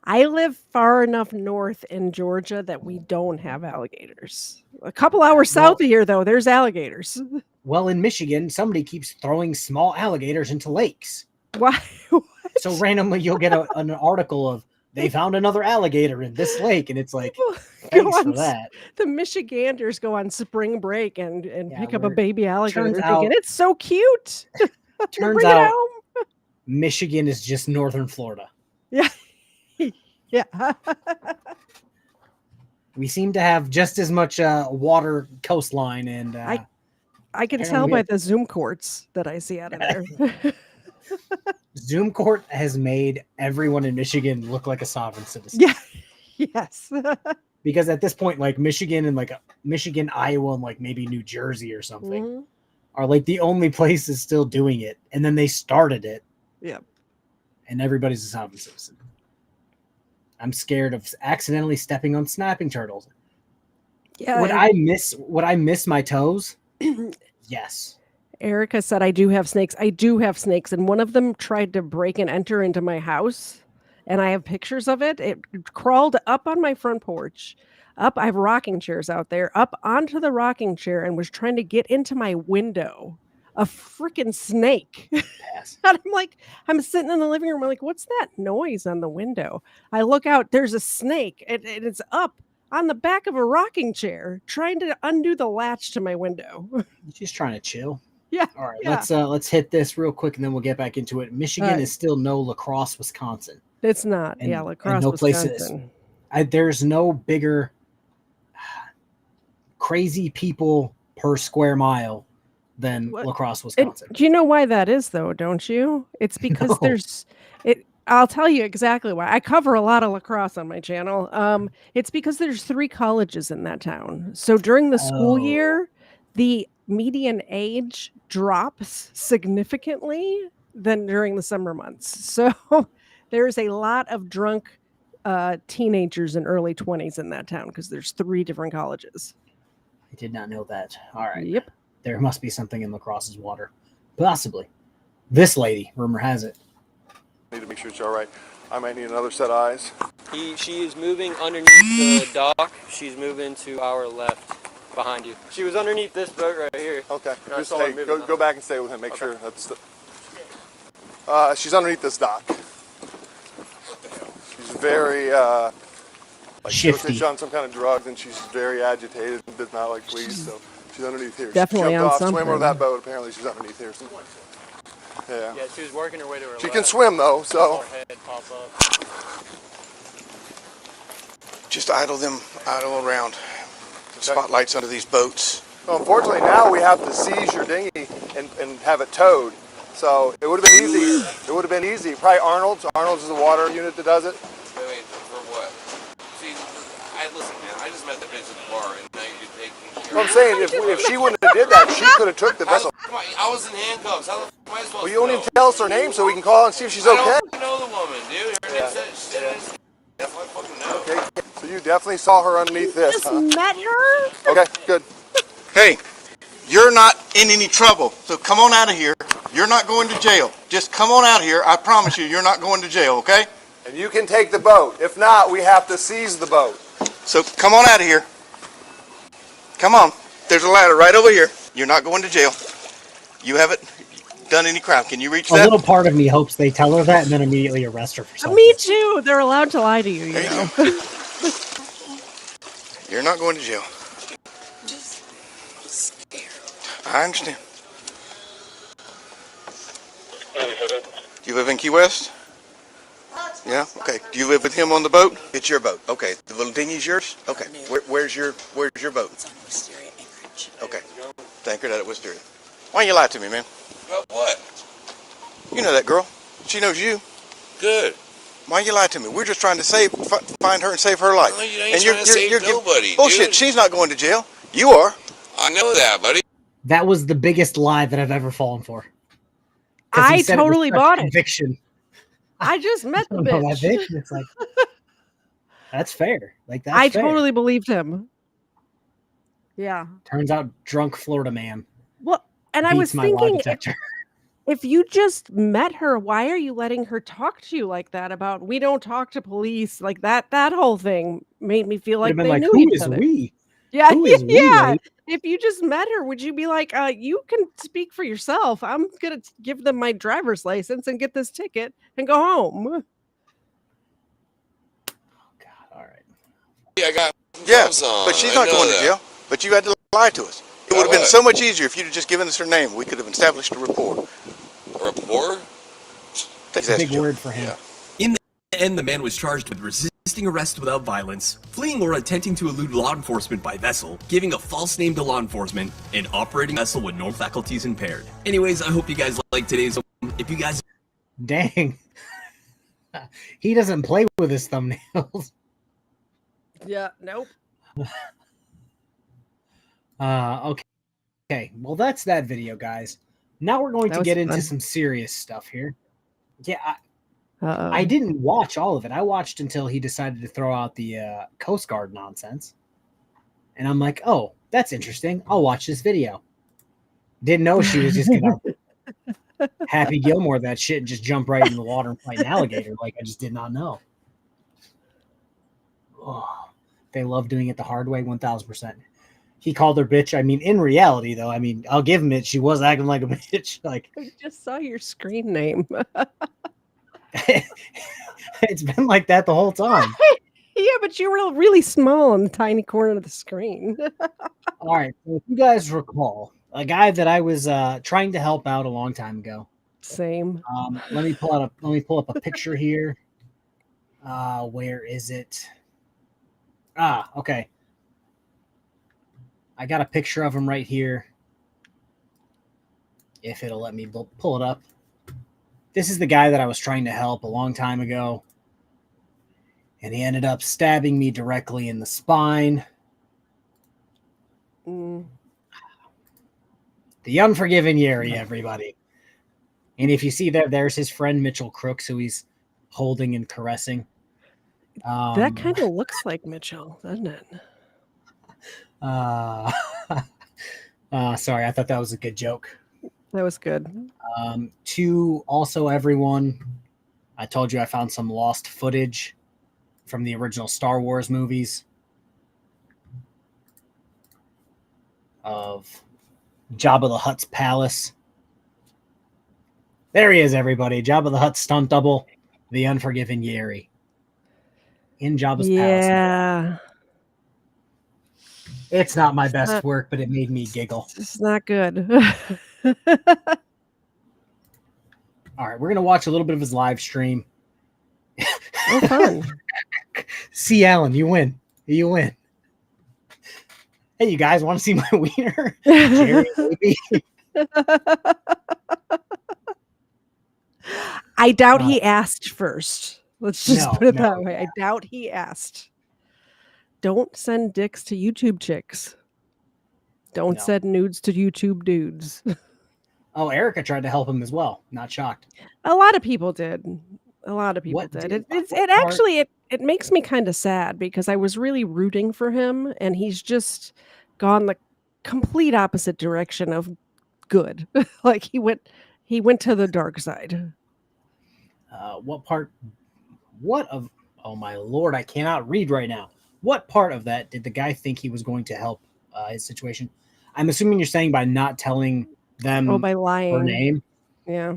I live far enough north in Georgia that we don't have alligators. A couple hours south of here, though, there's alligators. Well, in Michigan, somebody keeps throwing small alligators into lakes. Why? What? So randomly you'll get an article of, they found another alligator in this lake, and it's like, thanks for that. The Michiganders go on spring break and pick up a baby alligator, turns thinking out- it's so cute. Turns Bring it out home. Michigan is just northern Florida. Yeah. Yeah. We seem to have just as much water coastline, and I can tell by the Zoom courts that I see out of there. Zoom Court has made everyone in Michigan look like a sovereign citizen. Yeah. Yes. Because at this point, like Michigan and Michigan, Iowa, and like maybe New Jersey or something Mm-hmm. are like the only places still doing it. And then they started it. Yep. And everybody's a sovereign citizen. I'm scared of accidentally stepping on snapping turtles. Yeah. Would I miss my toes? Yes. Erica said, I do have snakes. I do have snakes. And one of them tried to break and enter into my house. And I have pictures of it. It crawled up on my front porch. I have rocking chairs out there, up onto the rocking chair and was trying to get into my window. a freaking snake. Pass. And I'm like, I'm sitting in the living room. I'm like, what's that noise on the window? I look out, there's a snake, and it's up on the back of a rocking chair trying to undo the latch to my window. She's trying to chill. Yeah. All right, yeah. let's hit this real quick and then we'll get back into it. Michigan is still no La Crosse, Wisconsin. It's not. And, yeah, La Crosse, no Wisconsin. Place there's no bigger crazy people per square mile than La Crosse, Wisconsin. Do you know why that is, though? Don't you? It's because No. there's it. I'll tell you exactly why. I cover a lot of La Crosse on my channel. It's because there's 3 colleges in that town. So during the school year, the median age drops significantly than during the summer months. So there's a lot of drunk teenagers in early 20s in that town because there's 3 different colleges. I did not know that. All right. Yep. There must be something in La Crosse's water. Possibly. This lady, rumor has it. Need to make sure it's all right. I might need another set of eyes. She is moving underneath the dock. She's moving to our left behind you. She was underneath this boat right here. Okay. I Just saw her stay, moving. go back and stay with him. Make sure that's she's underneath this dock. She's very she looks like shifty. she's on some kind of drugs and she's very agitated and does not like police, so she's underneath here. Definitely she on jumped off, something. swam over that boat. Apparently she's underneath here. Yeah. Yeah, she was working her way to her She left. can swim though, so Her head pop up. Just idle around. Spotlights under these boats. well, unfortunately now we have to seize your dinghy and have it towed. So it would have been easy. It would have been easy. Probably Arnold's. Arnold's is the water unit that does it. Wait, for what? See, listen, man, I just met the bitch at the bar, and now you're taking care Well, I'm saying if she wouldn't have did that, she could have took the vessel. I was in handcuffs. How the f am I supposed Well, to you don't know? even tell us her name so we can call her and see if she's I okay. don't know the woman, dude. Her name said that's what I fucking know. Okay, so you definitely saw her underneath this, Just huh? met her? Okay, good. Hey, you're not in any trouble, so come on out of here. You're not going to jail. Just come on out here. I promise you, you're not going to jail, okay? And you can take the boat. If not, we have to seize the boat. So come on out of here. Come on. There's a ladder right over here. You're not going to jail. You haven't done any crime. Can you reach A that? little part of me hopes they tell her that and then immediately arrest her for something. Me too. They're allowed to lie to you, you There you know. go. You're not going to jail. I understand. You live in Key West? Yeah. Okay. Do you live with him on the boat? It's your boat. Okay. The little dinghy's yours. Okay. Where's your boat? It's on Wisteria Anchorage. Okay. It's anchored out at Wisteria. Why don't you lie to me, man? About what? You know that girl. She knows you. Good. Why you lie to me? We're just trying to find her and save her life. No, you ain't trying to save nobody, bullshit. dude. She's not going to jail. You are. I know that, buddy. That was the biggest lie that I've ever fallen for. 'Cause he I said it with totally such bought it. conviction. I just met the No, that bitch. bitch, it's like that's fair. Like that's I fair. totally believed him. Yeah. Turns out drunk Florida man Well, and I was beats my lie thinking, detector. if you just met her, why are you letting her talk to you like that about we don't talk to police? Like that whole thing made me feel like Would've been they like, knew who each is other. we? Yeah, Who is we, yeah. lady? If you just met her, would you be like, you can speak for yourself. I'm gonna give them my driver's license and get this ticket and go home. God, all right. Yeah, I got Yeah, gloves on. but she's I not know going that. to jail. But you had to lie to us. It would have been so much easier if you'd have just given us her name. We could have established a rapport. A report? Take Big word for him. In the end, the man was charged with resisting arrest without violence, fleeing or attempting to elude law enforcement by vessel, giving a false name to law enforcement, and operating a vessel with normal faculties impaired. Anyways, I hope you guys like today's one. If you guys... Dang. He doesn't play with his thumbnails. Yeah, nope. Okay. Okay. Well, that's that video, guys. Now we're going That to was get into fun. some serious stuff here. Yeah, Uh-oh. I didn't watch all of it. I watched until he decided to throw out the Coast Guard nonsense. And I'm like, oh, that's interesting. I'll watch this video. Didn't know she was just going to Happy Gilmore that shit and just jump right in the water and fight an alligator. Like, I just did not know. Oh, they love doing it the hard way, 1,000%. he called her bitch. I mean, in reality, though, I mean, I'll give him it. She was acting like a bitch. Like, I just saw your screen name. it's been like that the whole time. Yeah, but you were really small in the tiny corner of the screen. All right. So if you guys recall, a guy that I was trying to help out a long time ago. Same. Let me pull up a picture here. Where is it? Okay. I got a picture of him right here. If it'll let me pull it up. This is the guy that I was trying to help a long time ago. And he ended up stabbing me directly in the spine. Mm. The Unforgiven Yeri, everybody. And if you see there's his friend Mitchell Crooks, who he's holding and caressing. That kind of looks like Mitchell, doesn't it? Sorry, I thought that was a good joke. That was good. To also everyone, I told you I found some lost footage from the original Star Wars movies of Jabba the Hutt's palace. There he is, everybody. Jabba the Hutt's stunt double, the Unforgiven Yeri. In Jabba's palace. Yeah. It's not my best work, but it made me giggle. It's not good. All right, we're going to watch a little bit of his live stream. Oh, fun. See, Alan, you win. You win. Hey, you guys want to see my wiener? Jerry, baby. I doubt he asked first. Let's just put it that way. Yeah. I doubt he asked. Don't send dicks to YouTube chicks. Don't send nudes to YouTube dudes. Oh, Erica tried to help him as well. Not shocked. A lot of people did. A lot of people did. It makes me kind of sad because I was really rooting for him, and he's just gone the complete opposite direction of good. Like he went to the dark side. Oh my Lord, I cannot read right now. What part of that did the guy think he was going to help his situation? I'm assuming you're saying by not telling them by lying her name. Yeah.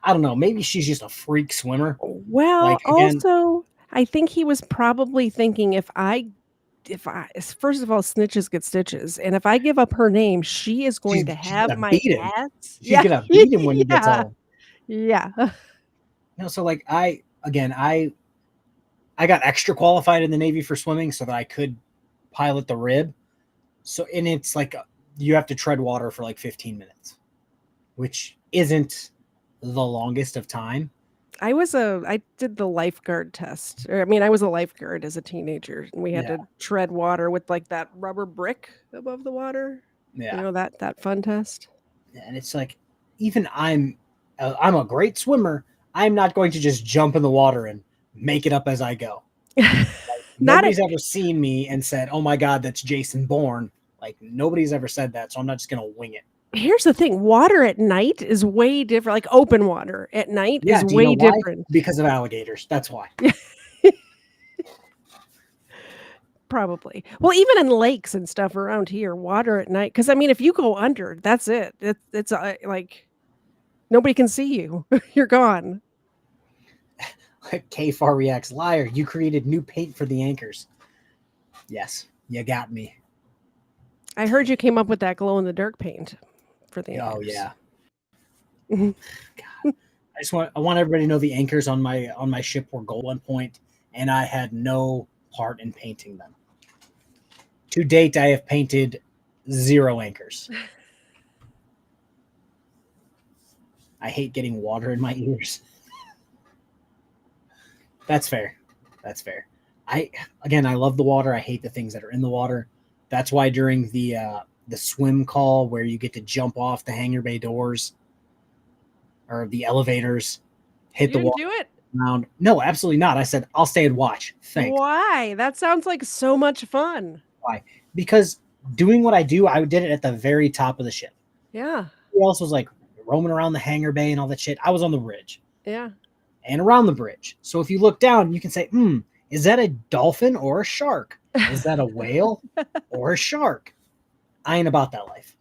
I don't know. Maybe she's just a freak swimmer. Well, also, I think he was probably thinking if I first of all, snitches get stitches, and if I give up her name, she is going to have my ass. She's gonna beat him when he gets home. Yeah. So like I got extra qualified in the Navy for swimming so that I could pilot the rib. So, and it's like you have to tread water for like 15 minutes, which isn't the longest of time. I did the lifeguard test. I was a lifeguard as a teenager, and we had to tread water with like that rubber brick above the water. Yeah. You know, that fun test. And it's like, even I'm a great swimmer. I'm not going to just jump in the water and make it up as I go. Like, nobody's ever seen me and said, "Oh my God, that's Jason Bourne." Like nobody's ever said that, so I'm not just gonna wing it. Here's the thing: water at night is way different. Like open water at night is way different because of alligators. That's why. Probably. Well, even in lakes and stuff around here, water at night. Because if you go under, that's it. It's like nobody can see you. You're gone. K-Far reacts, liar. You created new paint for the anchors. Yes, you got me. I heard you came up with that glow in the dark paint for the anchors. Oh yeah. God. I want everybody to know the anchors on my ship were gold at one point, and I had no part in painting them. To date, I have painted 0 anchors. I hate getting water in my ears. That's fair. That's fair. I love the water. I hate the things that are in the water. That's why during the swim call where you get to jump off the hangar bay doors or the elevators, hit the water. You didn't do it? Around. No, absolutely not. I said I'll stay and watch. Thanks. Why? That sounds like so much fun. Why? Because doing what I do, I did it at the very top of the ship. Yeah. Who else was like roaming around the hangar bay and all that shit? I was on the bridge. Yeah. And around the bridge. So if you look down, you can say, Is that a dolphin or a shark? Is that a whale or a shark? I ain't about that life.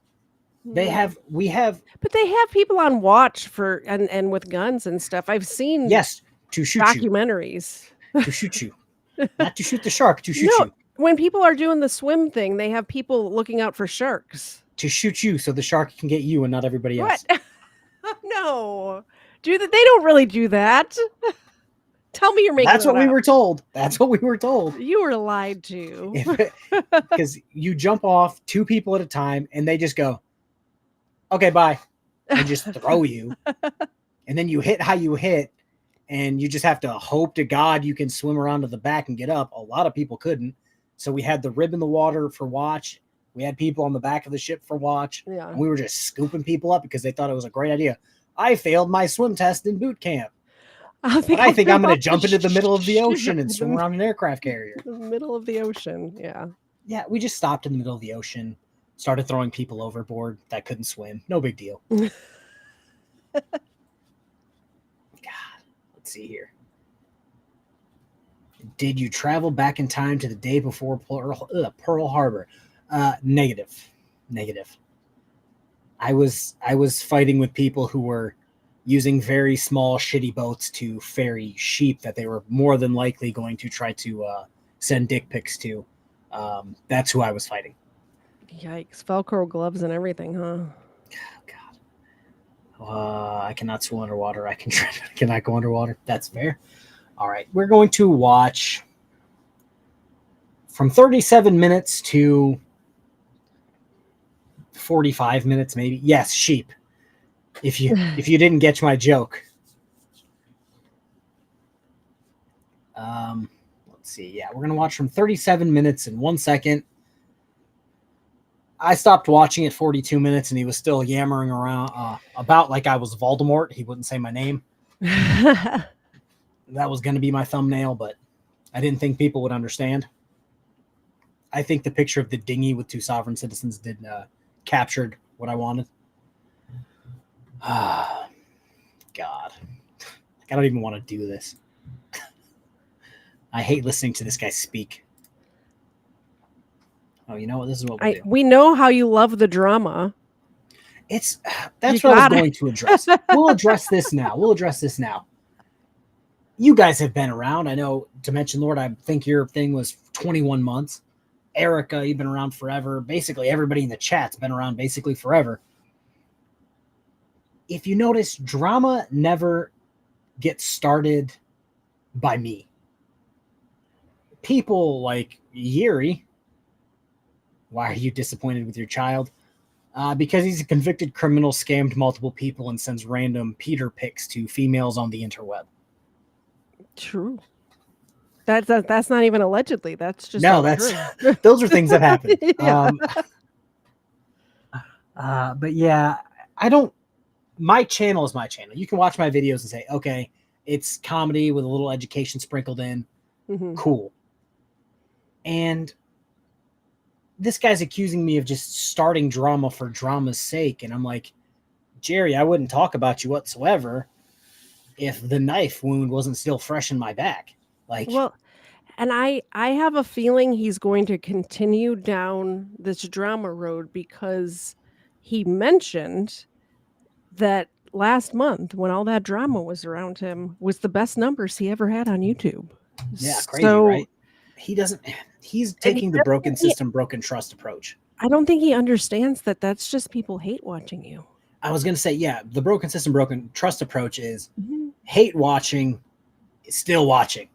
We have But they have people on watch for and with guns and stuff. I've seen yes, to shoot documentaries. you. To shoot you. Not to shoot the shark, to shoot No, you. when people are doing the swim thing, they have people looking out for sharks. To shoot you so the shark can get you and not everybody else. What? No. They don't really do that. Tell me you're making That's that what we up. were told. That's what we were told. You were lied to. Because you jump off 2 people at a time and they just go, okay, bye. And just throw you. And then you hit how you hit. And you just have to hope to God you can swim around to the back and get up. A lot of people couldn't. So we had the rib in the water for watch. We had people on the back of the ship for watch. Yeah. And we were just scooping people up because they thought it was a great idea. I failed my swim test in boot camp. But I think I'm going to jump into the middle of the ocean and swim around an aircraft carrier. The middle of the ocean, yeah. Yeah, we just stopped in the middle of the ocean, started throwing people overboard that couldn't swim. No big deal. God, let's see here. Did you travel back in time to the day before Pearl Harbor? Negative. I was fighting with people who were using very small, shitty boats to ferry sheep that they were more than likely going to try to send dick pics to. That's who I was fighting. Yikes. Velcro gloves and everything, huh? God. I cannot swim underwater. I cannot go underwater. That's fair. All right. We're going to watch from 37 minutes to 45 minutes, maybe. Yes, sheep. If you didn't get my joke. Let's see. Yeah, we're gonna watch from 37 minutes and 1 second. I stopped watching at 42 minutes, and he was still yammering around about like I was Voldemort. He wouldn't say my name. That was gonna be my thumbnail, but I didn't think people would understand. I think the picture of the dinghy with 2 sovereign citizens captured what I wanted. Ah, God. I don't even want to do this. I hate listening to this guy speak. Oh, you know what? This is what we'll do. We know how you love the drama. That's what I was going to address. We'll address this now. You guys have been around. I know, Dimension Lord, I think your thing was 21 months. Erica, you've been around forever. Basically, everybody in the chat's been around basically forever. If you notice, drama never gets started by me. People like Yuri, why are you disappointed with your child? Because he's a convicted criminal, scammed multiple people, and sends random Peter pics to females on the interweb. True. That's not even allegedly. That's just true. Those are things that happen. Yeah. But yeah, I don't. My channel is my channel. You can watch my videos and say, okay, it's comedy with a little education sprinkled in. Mm-hmm. Cool. And this guy's accusing me of just starting drama for drama's sake. And I'm like, Jerry, I wouldn't talk about you whatsoever if the knife wound wasn't still fresh in my back. Like, well, and I have a feeling he's going to continue down this drama road because he mentioned that last month when all that drama was around him was the best numbers he ever had on YouTube. Yeah, crazy, right? He's taking the broken system, broken trust approach. I don't think he understands that that's just people hate watching you. I was going to say, yeah, the broken system, broken trust approach is hate watching, still watching.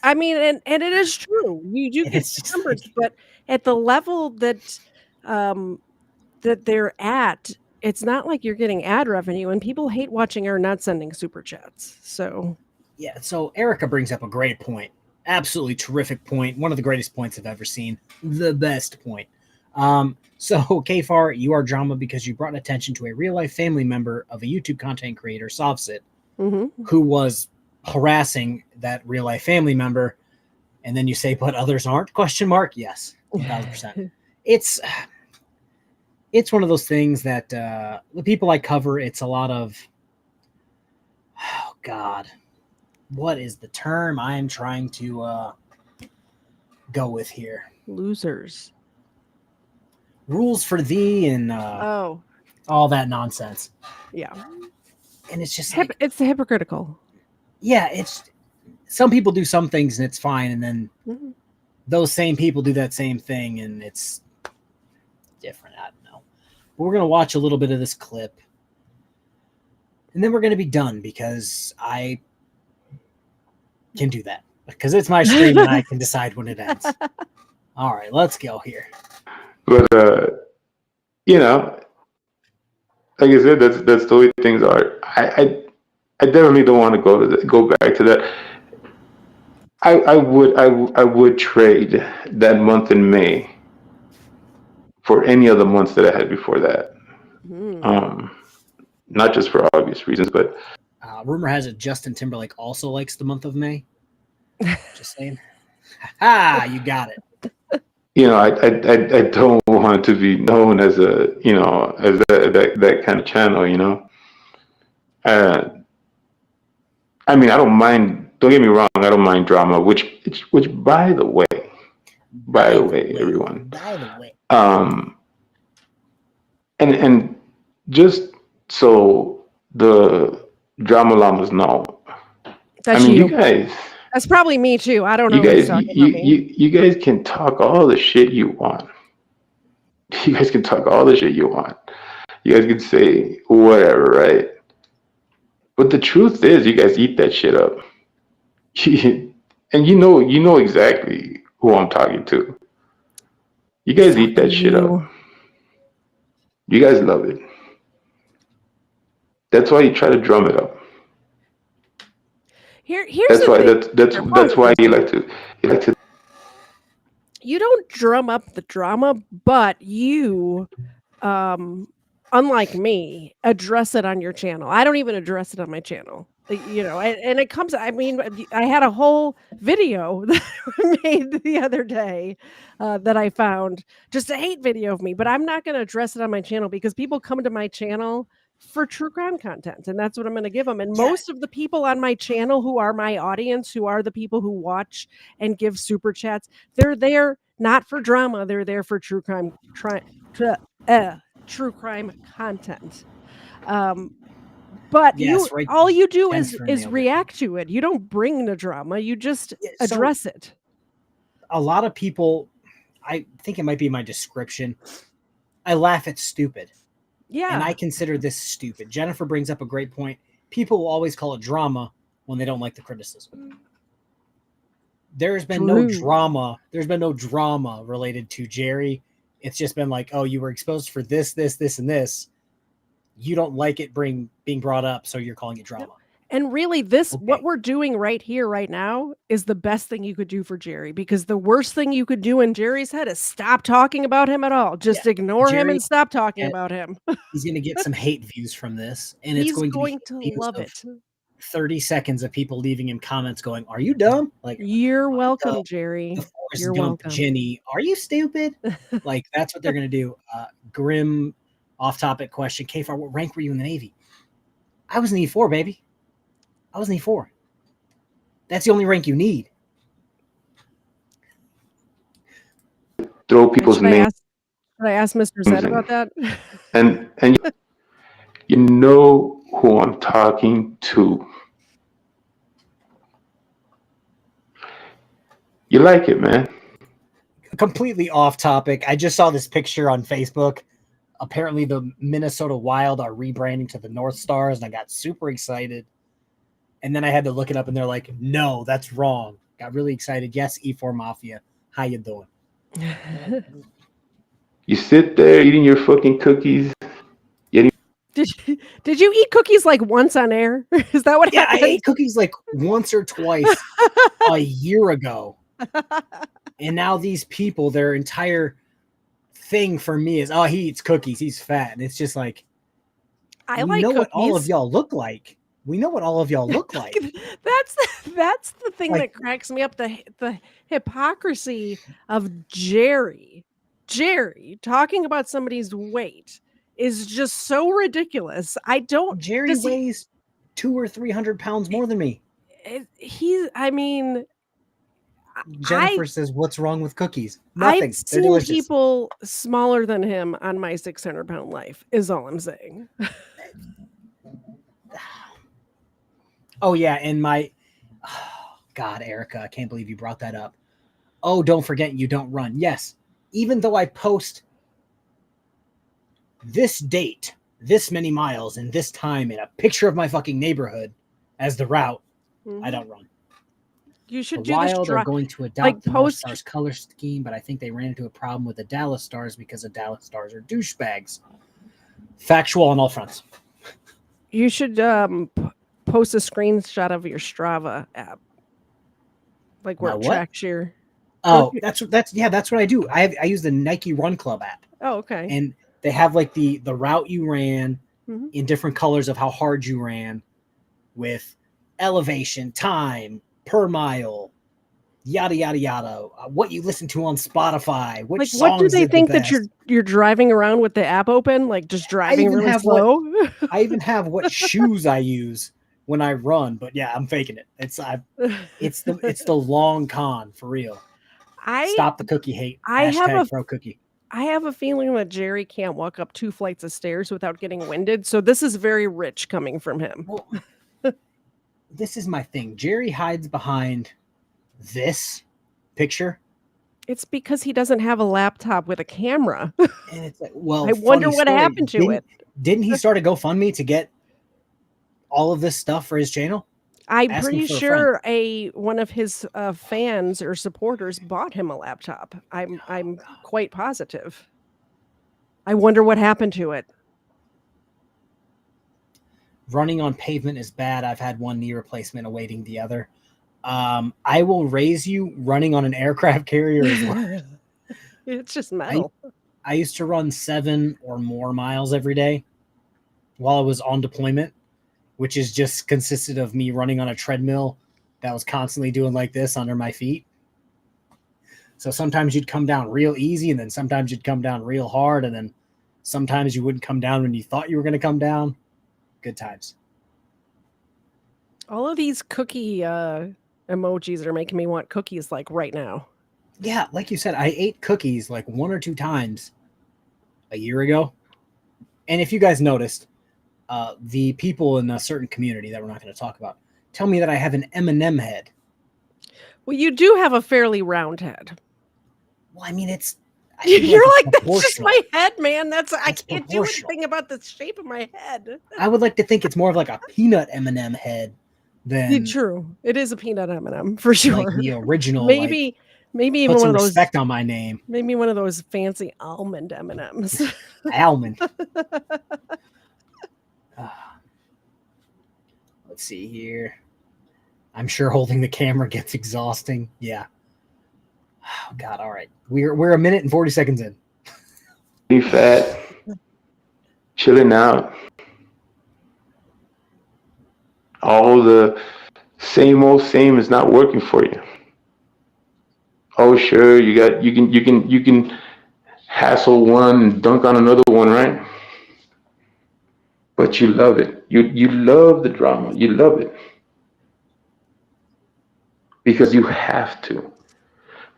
I mean, and it is true. You do get numbers, but at the level that that they're at, it's not like you're getting ad revenue, and people hate watching are not sending super chats. So yeah, so Erica brings up a great point. Absolutely terrific point. One of the greatest points I've ever seen. The best point. So Kfar, you are drama because you brought attention to a real life family member of a YouTube content creator, Sovcits, who was harassing that real life family member. And then you say, but others aren't? ? Yes, 1,000%. It's one of those things that the people I cover, it's a lot of, oh God, what is the term I'm trying to go with here? Losers. Rules for thee and Oh, all that nonsense. yeah. And it's just like, It's hypocritical. yeah, it's some people do some things and it's fine, and then those same people do that same thing and it's different. I don't know. But we're gonna watch a little bit of this clip, and then we're gonna be done because I can do that because it's my stream and I can decide when it ends. All right, let's go here. But you know, like I said, that's the way things are. I definitely don't want to go back to that. I would trade that month in May for any other months that I had before that. Not just for obvious reasons, but rumor has it Justin Timberlake also likes the month of May. Just saying. Ha! You got it. you know, I don't want to be known as a, you know, as that kind of channel, you know. I mean, I don't mind. Don't get me wrong. I don't mind drama. Which by the way, everyone. By the way. And just so the drama llamas know, That's I mean, you guys. That's probably me too. I don't know. You guys, you guys can talk all the shit you want. You guys can talk all the shit you want. You guys can say whatever, right? But the truth is, you guys eat that shit up. And you know exactly who I'm talking to. You guys eat that shit up. You guys love it. That's why you try to drum it up. Here's that's why you like to. You don't drum up the drama, but you, unlike me, address it on your channel. I don't even address it on my channel. You know, and it comes. I mean, I had a whole video that I made the other day that I found, just a hate video of me. But I'm not going to address it on my channel because people come to my channel for true crime content, and that's what I'm going to give them. And most of the people on my channel who are my audience, who are the people who watch and give super chats, they're there not for drama. They're there for true crime, true crime content. But yes, all you do is react to it. You don't bring the drama. You just address it. A lot of people, I think it might be my description, I laugh at stupid. Yeah. And I consider this stupid. Jennifer brings up a great point. People will always call it drama when they don't like the criticism. There's been no drama. There's been no drama related to Jerry. It's just been like, oh, you were exposed for this, and this. You don't like it being brought up, so you're calling it drama. And really, what we're doing right here, right now, is the best thing you could do for Jerry, because the worst thing you could do in Jerry's head is stop talking about him at all. Just ignore him and stop talking about him. He's going to get some hate views from this, and it's he's going to love it. 30 seconds of people leaving him comments going, "Are you dumb?" Like, you're welcome, Jerry. You're welcome, Jenny. Are you stupid? Like, that's what they're going to do. Grim, off-topic question. K-Far, what rank were you in the Navy? I was an E4, baby. I was an E4. That's the only rank you need. Throw people's names. Should I ask Mr. Zed about that? And you know who I'm talking to. You like it, man. Completely off topic. I just saw this picture on Facebook. Apparently the Minnesota Wild are rebranding to the North Stars, and I got super excited. And then I had to look it up, and they're like, no, that's wrong. Got really excited. Yes, E4 Mafia. How you doing? You sit there eating your fucking cookies. Did you eat cookies like once on air? Is that what happened? I ate cookies like once or twice a year ago. And now these people, their entire thing for me is, oh, he eats cookies. He's fat. And it's just like, I we like know cookies. what all of y'all look like. We know what all of y'all look like. That's the thing that cracks me up. The hypocrisy of Jerry talking about somebody's weight is just so ridiculous. Jerry weighs 200 or 300 pounds more than me. I mean, Jennifer says, "What's wrong with cookies? I've Nothing. They're seen delicious." people smaller than him on my 600-pound life, is all I'm saying. Oh yeah, and my God, Erica, I can't believe you brought that up. Oh, don't forget you don't run. Yes, even though I post this date, this many miles, and this time in a picture of my fucking neighborhood as the route, I don't run. You should The do this. Wild are going to adopt the North Stars color scheme, but I think they ran into a problem with the Dallas Stars because the Dallas Stars are douchebags. Factual on all fronts. You should post a screenshot of your Strava app, like where My it what? tracks your. Oh, that's what I do. I use the Nike Run Club app. Oh, okay. And they have like the route you ran in different colors of how hard you ran, with elevation, time, per mile, yada yada yada. What you listen to on Spotify, which Like, songs what do they did think the that best. you're driving around with the app open, like just driving really slow? I even have what shoes I use when I run. But yeah, I'm faking it. It's the long con for real. Stop the cookie hate. Hashtag pro cookie. I have a feeling that Jerry can't walk up 2 flights of stairs without getting winded. So this is very rich coming from him. Well, this is my thing. Jerry hides behind this picture. It's because he doesn't have a laptop with a camera. And it's like, well, I wonder what happened to it. Didn't he start a GoFundMe to get all of this stuff for his channel? I'm pretty sure one of his fans or supporters bought him a laptop. I'm quite positive. I wonder what happened to it. Running on pavement is bad. I've had one knee replacement awaiting the other. I will raise you running on an aircraft carrier as well. It's just metal. I used to run 7 or more miles every day while I was on deployment, which is just consisted of me running on a treadmill that was constantly doing like this under my feet. So sometimes you'd come down real easy, and then sometimes you'd come down real hard, and then sometimes you wouldn't come down when you thought you were going to come down. Good times. All of these cookie emojis are making me want cookies like right now. Yeah, like you said, I ate cookies like 1 or 2 times a year ago. And if you guys noticed, the people in a certain community that we're not going to talk about tell me that I have an M&M head. Well, you do have a fairly round head. Well, I mean, you're like, that's just my head, man. I can't do anything about the shape of my head. I would like to think it's more of like a peanut M&M head than true. It is a peanut M&M for sure. Like the original. Maybe even put one some of those respect on my name. Maybe one of those fancy almond M&Ms. Almond. Let's see here. I'm sure holding the camera gets exhausting. Yeah. Oh God. All right. We're 1 minute and 40 seconds in. Be fat. Chilling out. All the same old same is not working for you. Oh sure, you can hassle one and dunk on another one, right? But you love it. You love the drama. You love it. Because you have to.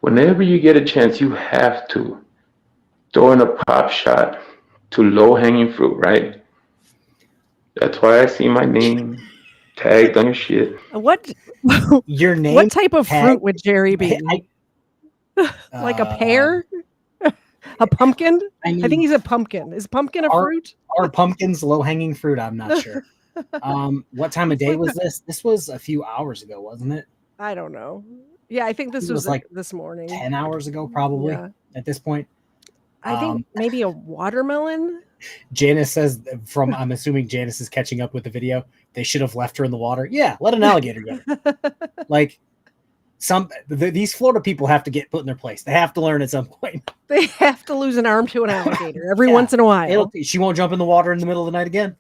Whenever you get a chance, you have to throw in a pop shot to low-hanging fruit, right? That's why I see my name tagged on your shit. What your name? What type of fruit would Jerry be? Like a pear? A pumpkin? I think he's a pumpkin. Is pumpkin a fruit? Are pumpkins low-hanging fruit? I'm not sure. What time of day was this? This was a few hours ago, wasn't it? I don't know. Yeah, I think this was like this morning. 10 hours ago, probably, at this point. I think maybe a watermelon. Janice says I'm assuming Janice is catching up with the video. They should have left her in the water. Yeah, let an alligator get her. Like, these Florida people have to get put in their place. They have to learn at some point. They have to lose an arm to an alligator every once in a while. She won't jump in the water in the middle of the night again.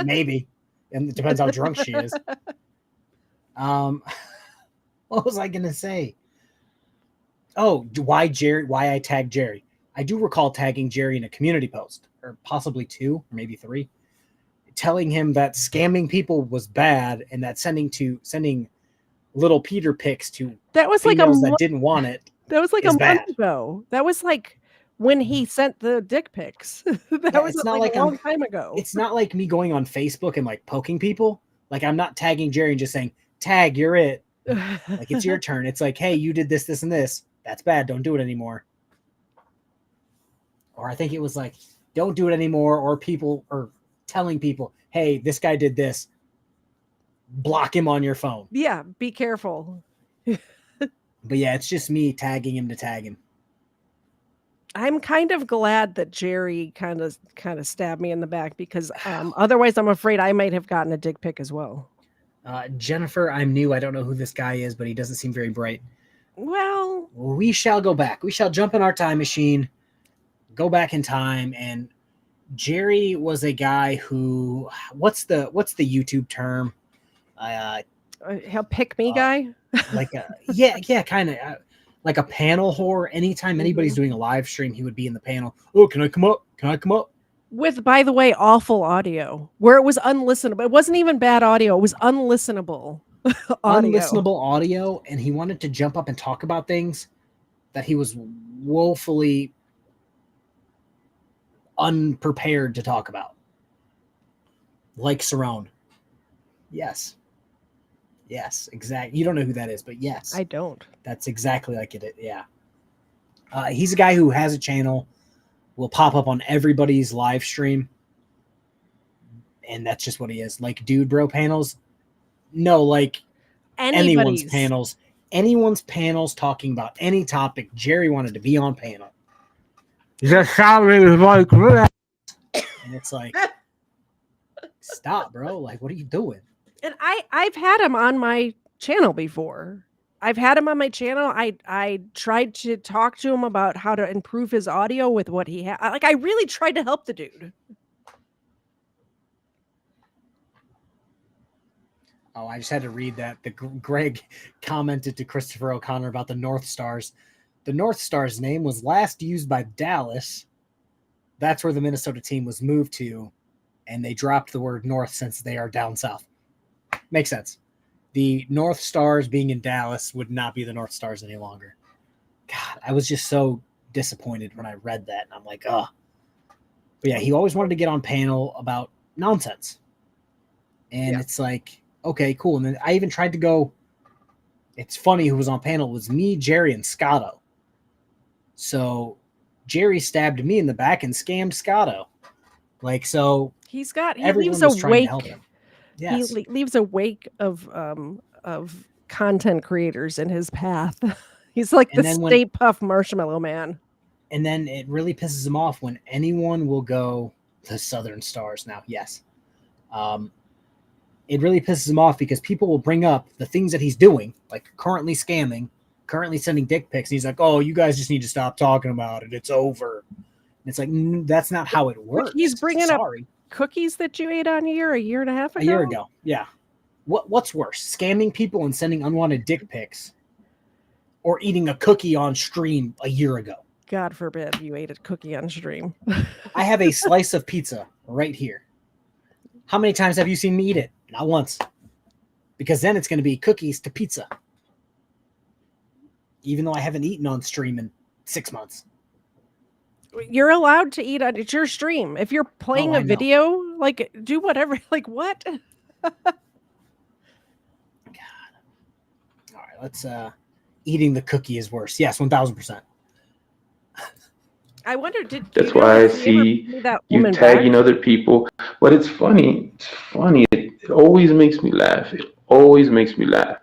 Maybe. And it depends how drunk she is. What was I going to say? Oh, why I tagged Jerry. I do recall tagging Jerry in a community post, or possibly 2, or maybe 3. telling him that scamming people was bad and that sending little Peter pics to That was like females that didn't want it. That was like is a month bad. ago. That was like when he sent the dick pics. That was It's not like like a long time ago. It's not like me going on Facebook and like poking people. Like I'm not tagging Jerry and just saying, tag, you're it. Like it's your turn. It's like, hey, you did this, this, and this. That's bad. Don't do it anymore. Or I think it was like, don't do it anymore. Or people are telling people, hey, this guy did this. Block him on your phone. Yeah, be careful. But yeah, it's just me tagging him to tag him. I'm kind of glad that Jerry kind of stabbed me in the back because otherwise I'm afraid I might have gotten a dick pic as well. Jennifer, I'm new. I don't know who this guy is, but he doesn't seem very bright. Well, we shall go back. We shall jump in our time machine, go back in time, and Jerry was a guy who what's the YouTube term? He'll pick me guy. Like kind of like a panel whore. Anytime anybody's doing a live stream, he would be in the panel. Oh, can I come up? Can I come up? With, by the way, awful audio where it was unlistenable. It wasn't even bad audio. It was unlistenable audio. Unlistenable audio. And he wanted to jump up and talk about things that he was woefully unprepared to talk about. Like Cerrone. Yes. Yes, exactly. You don't know who that is, but yes. I don't. That's exactly like it. Yeah. He's a guy who has a channel, will pop up on everybody's live stream. And that's just what he is. Like dude bro panels. No, like anyone's panels. Anyone's panels talking about any topic. Jerry wanted to be on panel. And it's like, stop, bro. Like, what are you doing? And I've had him on my channel before. I've had him on my channel. I tried to talk to him about how to improve his audio with what he had. Like, I really tried to help the dude. Oh, I just had to read that. Greg commented to Christopher O'Connor about the North Stars. The North Stars name was last used by Dallas. That's where the Minnesota team was moved to, and they dropped the word North since they are down south. Makes sense. The North Stars being in Dallas would not be the North Stars any longer. God, I was just so disappointed when I read that, and I'm like, oh. But yeah, he always wanted to get on panel about nonsense. And it's like, okay, cool. And then I even tried to go, it's funny who was on panel. It was me, Jerry, and Scotto. So Jerry stabbed me in the back and scammed Scotto. Like, so he leaves a wake. Yes. He leaves a wake of content creators in his path. He's like the Stay Puft Marshmallow Man. And then it really pisses him off when anyone will go the Southern Stars now. Yes. It really pisses him off because people will bring up the things that he's doing, like currently scamming, currently sending dick pics. And he's like, oh, you guys just need to stop talking about it. It's over. And it's like, that's not how it works. He's bringing up cookies that you ate on a year and a half ago? A year ago, yeah. What's worse, scamming people and sending unwanted dick pics or eating a cookie on stream a year ago? God forbid you ate a cookie on stream. I have a slice of pizza right here. How many times have you seen me eat it? Not once. Because then it's going to be cookies to pizza. Even though I haven't eaten on stream in 6 months. You're allowed to eat on it's your stream. If you're playing a video, like do whatever. Like what? God. All right, let's eating the cookie is worse. Yes, 1000%. I wonder that's why I see you tagging other people. But it's funny. It's funny. It always makes me laugh. It always makes me laugh.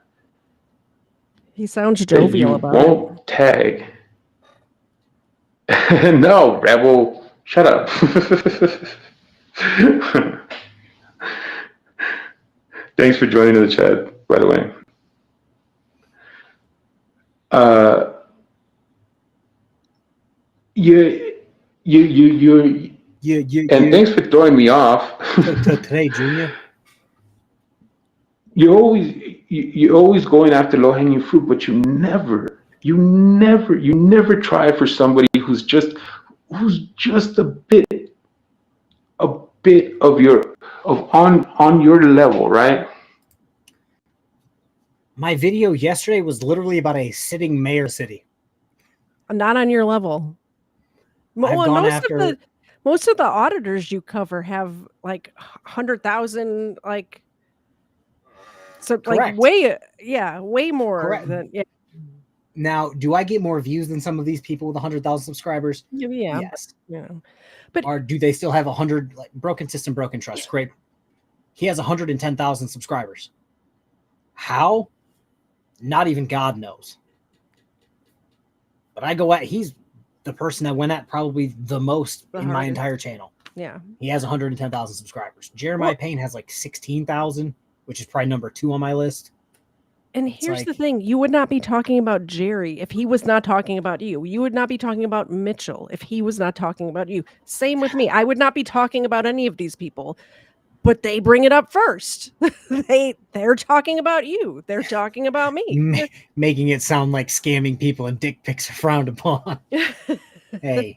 He sounds jovial about it. You won't tag. No, Rebel, shut up. Thanks for joining the chat, by the way. And thanks for throwing me off. Today, Junior. You're always going after low-hanging fruit, but you never try for somebody who's just a bit of on your level, right? My video yesterday was literally about a sitting mayor city. Not on your level. I've Well, gone after most of the auditors you cover have like 100,000, like, so like correct. way more Correct. than Now, do I get more views than some of these people with 100,000 subscribers? yeah. Yes. But Or do they still have 100 like broken system, broken trust? Great. He has 110,000 subscribers. How? Not even God knows. But I go at he's the person that went at probably the most in my entire channel. Yeah. He has 110,000 subscribers. Jeremiah Payne has like 16,000, which is probably number 2 on my list. And It's here's like, the thing, you would not be talking about Jerry if he was not talking about you. You would not be talking about Mitchell if he was not talking about you. Same with me. I would not be talking about any of these people, but they bring it up first. They're talking about you. They're talking about me. making it sound like scamming people and dick pics are frowned upon. Hey,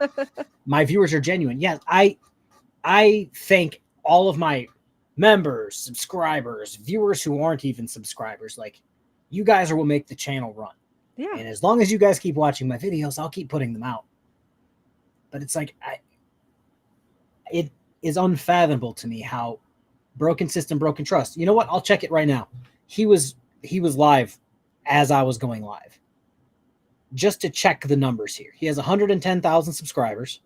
my viewers are genuine. Yes, I thank all of my members, subscribers, viewers who aren't even subscribers. Like, you guys are what make the channel run. Yeah. And as long as you guys keep watching my videos, I'll keep putting them out. But it's like, it is unfathomable to me how broken system, broken trust. You know what? I'll check it right now. He was live as I was going live. Just to check the numbers here. He has 110,000 subscribers.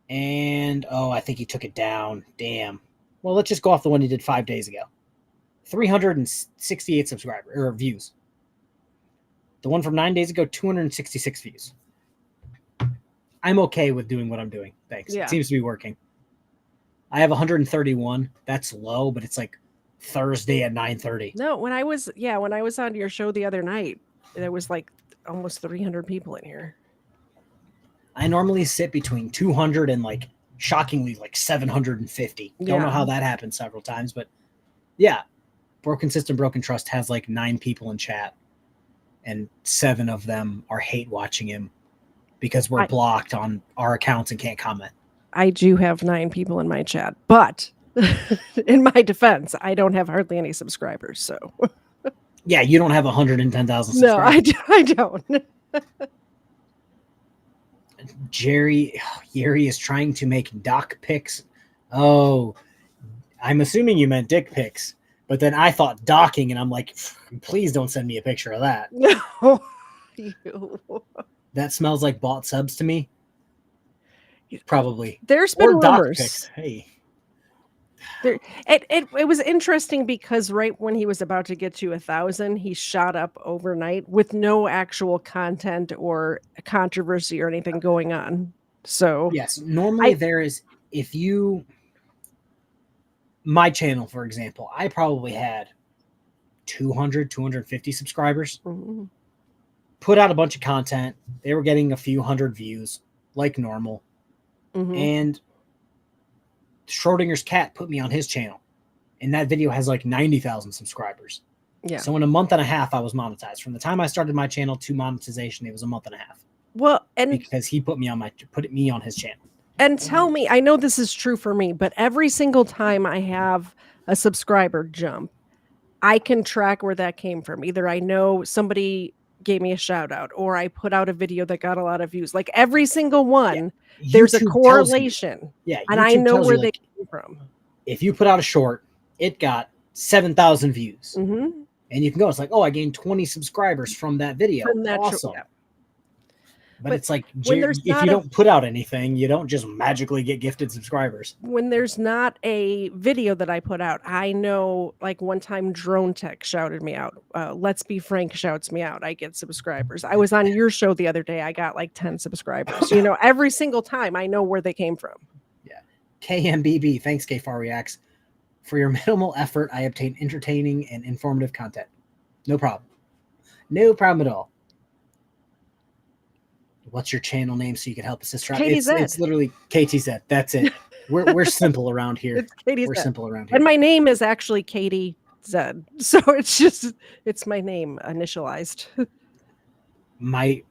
And, I think he took it down. Damn. Well, let's just go off the one he did 5 days ago. 368 subscribers or views. The one from 9 days ago, 266 views. I'm okay with doing what I'm doing. Thanks. Yeah. It seems to be working. I have 131. That's low, but it's like Thursday at 9:30. No, when I was on your show the other night, there was like almost 300 people in here. I normally sit between 200 and like shockingly like 750. Don't know how that happened several times, but yeah. Broken System, Broken Trust has like 9 people in chat, and 7 of them are hate watching him because we're blocked on our accounts and can't comment. I do have 9 people in my chat, but in my defense, I don't have hardly any subscribers. So yeah, you don't have 110,000 no, subscribers. I don't. Jerry is trying to make doc pics. Oh, I'm assuming you meant dick pics, but then I thought docking, and I'm like, please don't send me a picture of that. No. That smells like bought subs to me. Probably. There's been doc rumors. pics. Hey. It was interesting because right when he was about to get to 1,000, he shot up overnight with no actual content or controversy or anything going on. So yes, normally there is, my channel, for example, I probably had 200, 250 subscribers. Mm-hmm. Put out a bunch of content. They were getting a few hundred views like normal. Mm-hmm. And Schrodinger's cat put me on his channel, and that video has like 90,000 subscribers. Yeah. So in a month and a half, I was monetized. From the time I started my channel to monetization, it was a month and a half. Well, and because he put me on his channel. And tell me, I know this is true for me, but every single time I have a subscriber jump, I can track where that came from. Either I know somebody gave me a shout out, or I put out a video that got a lot of views. Like every single one, there's a correlation. Yeah, and I know where they came from. If you put out a short, it got 7,000 views. Mm-hmm. And you can go, it's like, I gained 20 subscribers from that video. From that awesome. Yeah. But it's like, if you don't put out anything, you don't just magically get gifted subscribers. When there's not a video that I put out, I know, like one time Drone Tech shouted me out. Let's Be Frank shouts me out. I get subscribers. I was on your show the other day. I got like 10 subscribers. Every single time I know where they came from. Yeah. KMBB, thanks, KFAR Reacts. For your minimal effort, I obtain entertaining and informative content. No problem. No problem at all. What's your channel name so you can help us? It's literally KTZ. That's it. We're simple around here. It's KTZ. We're simple around here. And my name is actually Katie Z. So it's my name initialized. My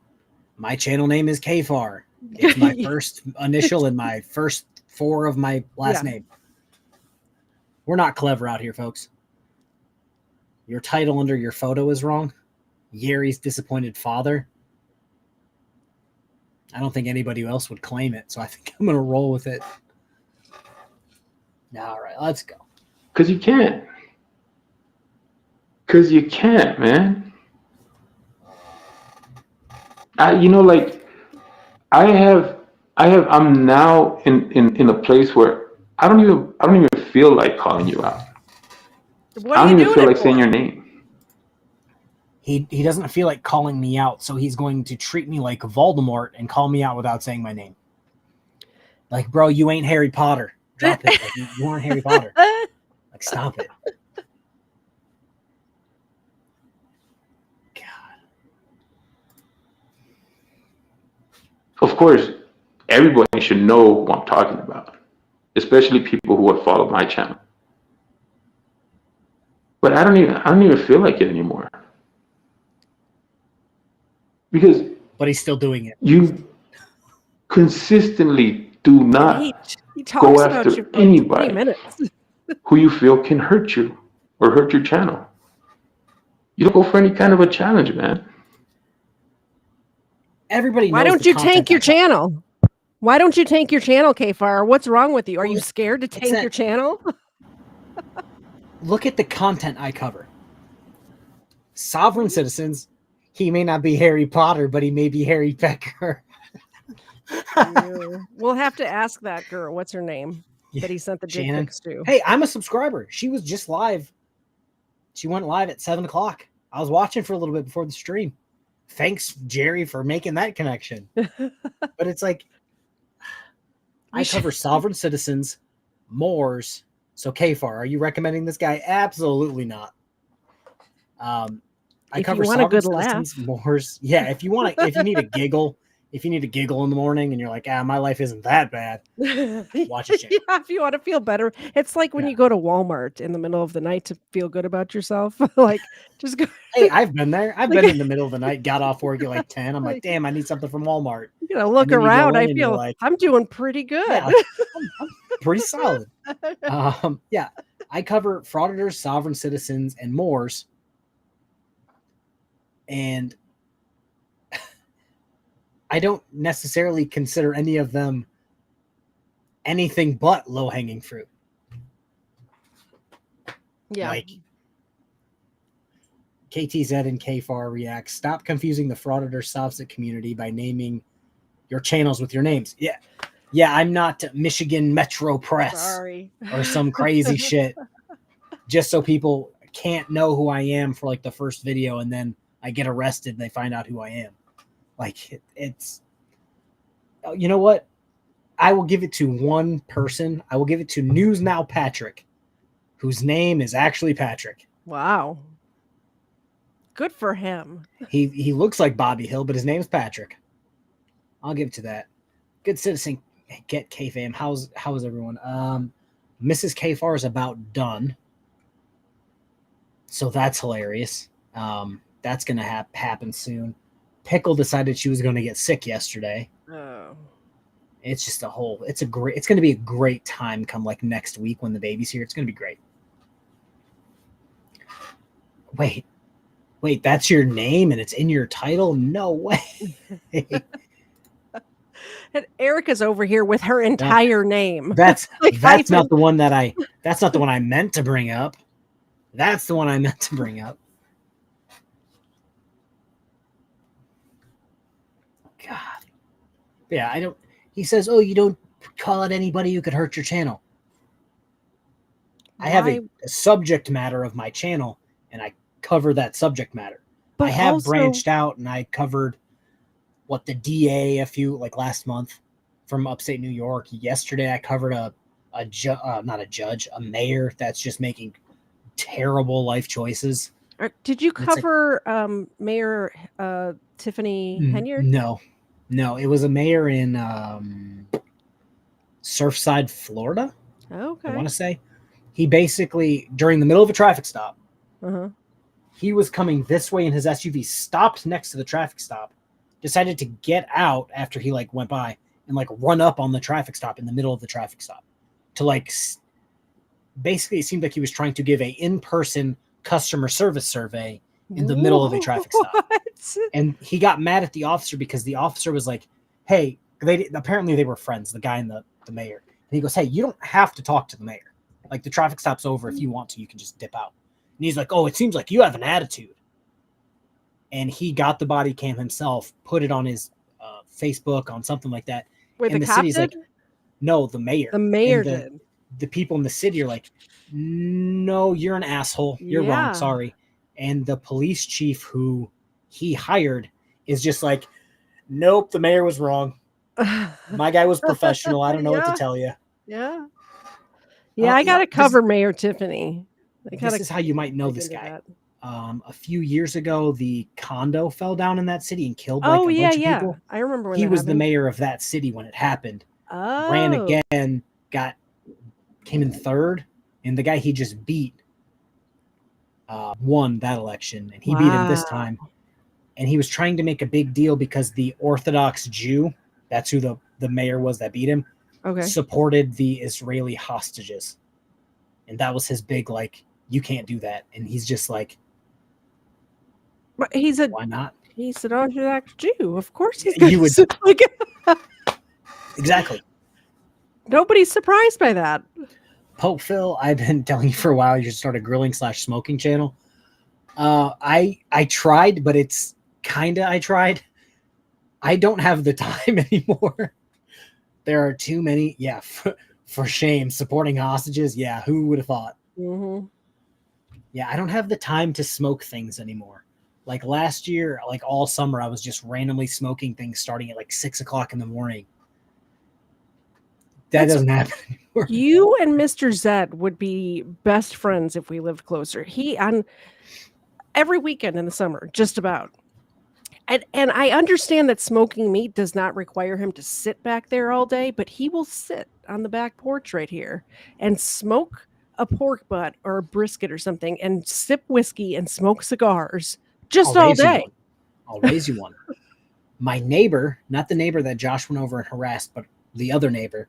channel name is KFAR. It's my first initial and my first 4 of my last name. We're not clever out here, folks. Your title under your photo is wrong. Yeri's disappointed father. I don't think anybody else would claim it, so I think I'm going to roll with it. All right, let's go. Because you can't. Because you can't, man. I'm now in a place where I don't even feel like calling you out. What I are don't you even doing feel it like for? saying your name. He doesn't feel like calling me out, so he's going to treat me like Voldemort and call me out without saying my name. Like, bro, you ain't Harry Potter. Drop it. Like, you aren't Harry Potter. Like, stop it. God. Of course, everybody should know who I'm talking about, especially people who have followed my channel. But I don't even feel like it anymore. Because But he's still doing it. you consistently do not He go talks about you after for like 20 anybody minutes. who you feel can hurt you or hurt your channel. You don't go for any kind of a challenge, man. Everybody Why knows don't the you content tank your I cover. channel? Why don't you tank your channel, K-Fire? What's wrong with you? Are you scared to tank your channel? Look at the content I cover. Sovereign citizens. He may not be Harry Potter, but he may be Harry Pecker. We'll have to ask that girl. What's her name? That he sent the dick Shannon. pics to. Hey, I'm a subscriber. She was just live. She went live at 7 o'clock. I was watching for a little bit before the stream. Thanks, Jerry, for making that connection. But it's like, I cover sovereign citizens, Moors. So, Kfar, are you recommending this guy? Absolutely not. I cover sovereign citizens, Moors. Yeah, if you need a giggle, if you need a giggle in the morning and you're like, my life isn't that bad, watch it. Yeah, if you want to feel better. It's like when you go to Walmart in the middle of the night to feel good about yourself. Like, just go. Hey, I've been there. I've been in the middle of the night, got off work at like 10. I'm like, damn, I need something from Walmart. You know, look around. I feel like I'm doing pretty good. Yeah, I'm pretty solid. Yeah, I cover frauditors, sovereign citizens, and Moors. And I don't necessarily consider any of them anything but low-hanging fruit. Yeah. Like KTZ and KFAR reacts. Stop confusing the frauditor Sovcit community by naming your channels with your names. Yeah, I'm not Michigan Metro Press or some crazy shit. Just so people can't know who I am for like the first video, and then I get arrested and they find out who I am. Like it's, you know what? I will give it to one person. I will give it to News Now Patrick, whose name is actually Patrick. Wow. Good for him. He looks like Bobby Hill, but his name's Patrick. I'll give it to that. Good citizen. Get K-Fam. How is everyone? Mrs. K-Far is about done. So that's hilarious. That's going to happen soon. Pickle decided she was going to get sick yesterday. Oh. It's just it's going to be a great time come like next week when the baby's here. It's going to be great. Wait, that's your name and it's in your title? No way. And Erica's over here with her entire name. That's not the one that's not the one I meant to bring up. That's the one I meant to bring up. God. Yeah, he says, "Oh, you don't call out anybody who could hurt your channel." I have a subject matter of my channel and I cover that subject matter. But I have branched out and I covered the DA last month from upstate New York. Yesterday I covered a mayor that's just making terrible life choices. Did you cover Mayor Tiffany Henyard? No, it was a mayor in Surfside, Florida. Okay. I want to say he basically during the middle of a traffic stop, he was coming this way in his SUV, stopped next to the traffic stop, decided to get out after he like went by and like run up on the traffic stop in the middle of the traffic stop to like basically it seemed like he was trying to give a in-person customer service survey in the middle of a traffic stop. And he got mad at the officer because the officer was like, hey, apparently they were friends, the guy and the mayor. And he goes, hey, you don't have to talk to the mayor. Like the traffic stop's over. If you want to, you can just dip out. And he's like, oh, it seems like you have an attitude. And he got the body cam himself, put it on his Facebook, on something like that. Wait, and the the cop city's did? like, no, the mayor. The mayor And did. the people in the city are like, no, you're an asshole. You're wrong. Yeah. Sorry. And the police chief who he hired is just like, nope, the mayor was wrong. My guy was professional. I don't know what to tell you. Yeah. Yeah, I got to cover Mayor Tiffany. This is how you might know this guy. A few years ago, the condo fell down in that city and killed like a bunch of people. I remember when he that was the happened. mayor of that city when it happened. Oh. Ran again, came in third, and the guy he just beat won that election, and he beat him this time. And he was trying to make a big deal because the Orthodox Jew, that's who the mayor was that beat him, supported the Israeli hostages. And that was his big, like, you can't do that. And he's just like, but why not? He's an Orthodox Jew. Of course he's you would like exactly. Nobody's surprised by that. Pope Phil, I've been telling you for a while you should start a grilling/smoking channel. I tried, but it's I tried. I don't have the time anymore. There are too many. Yeah, for shame. Supporting hostages. Yeah, who would have thought? Mm-hmm. Yeah, I don't have the time to smoke things anymore. Like last year, like all summer, I was just randomly smoking things starting at like 6 o'clock in the morning. That doesn't happen anymore. You and Mr. Zed would be best friends if we lived closer. He on every weekend in the summer, just about. And I understand that smoking meat does not require him to sit back there all day, but he will sit on the back porch right here and smoke a pork butt or a brisket or something and sip whiskey and smoke cigars just all day. I'll raise you one. My neighbor, not the neighbor that Josh went over and harassed, but the other neighbor,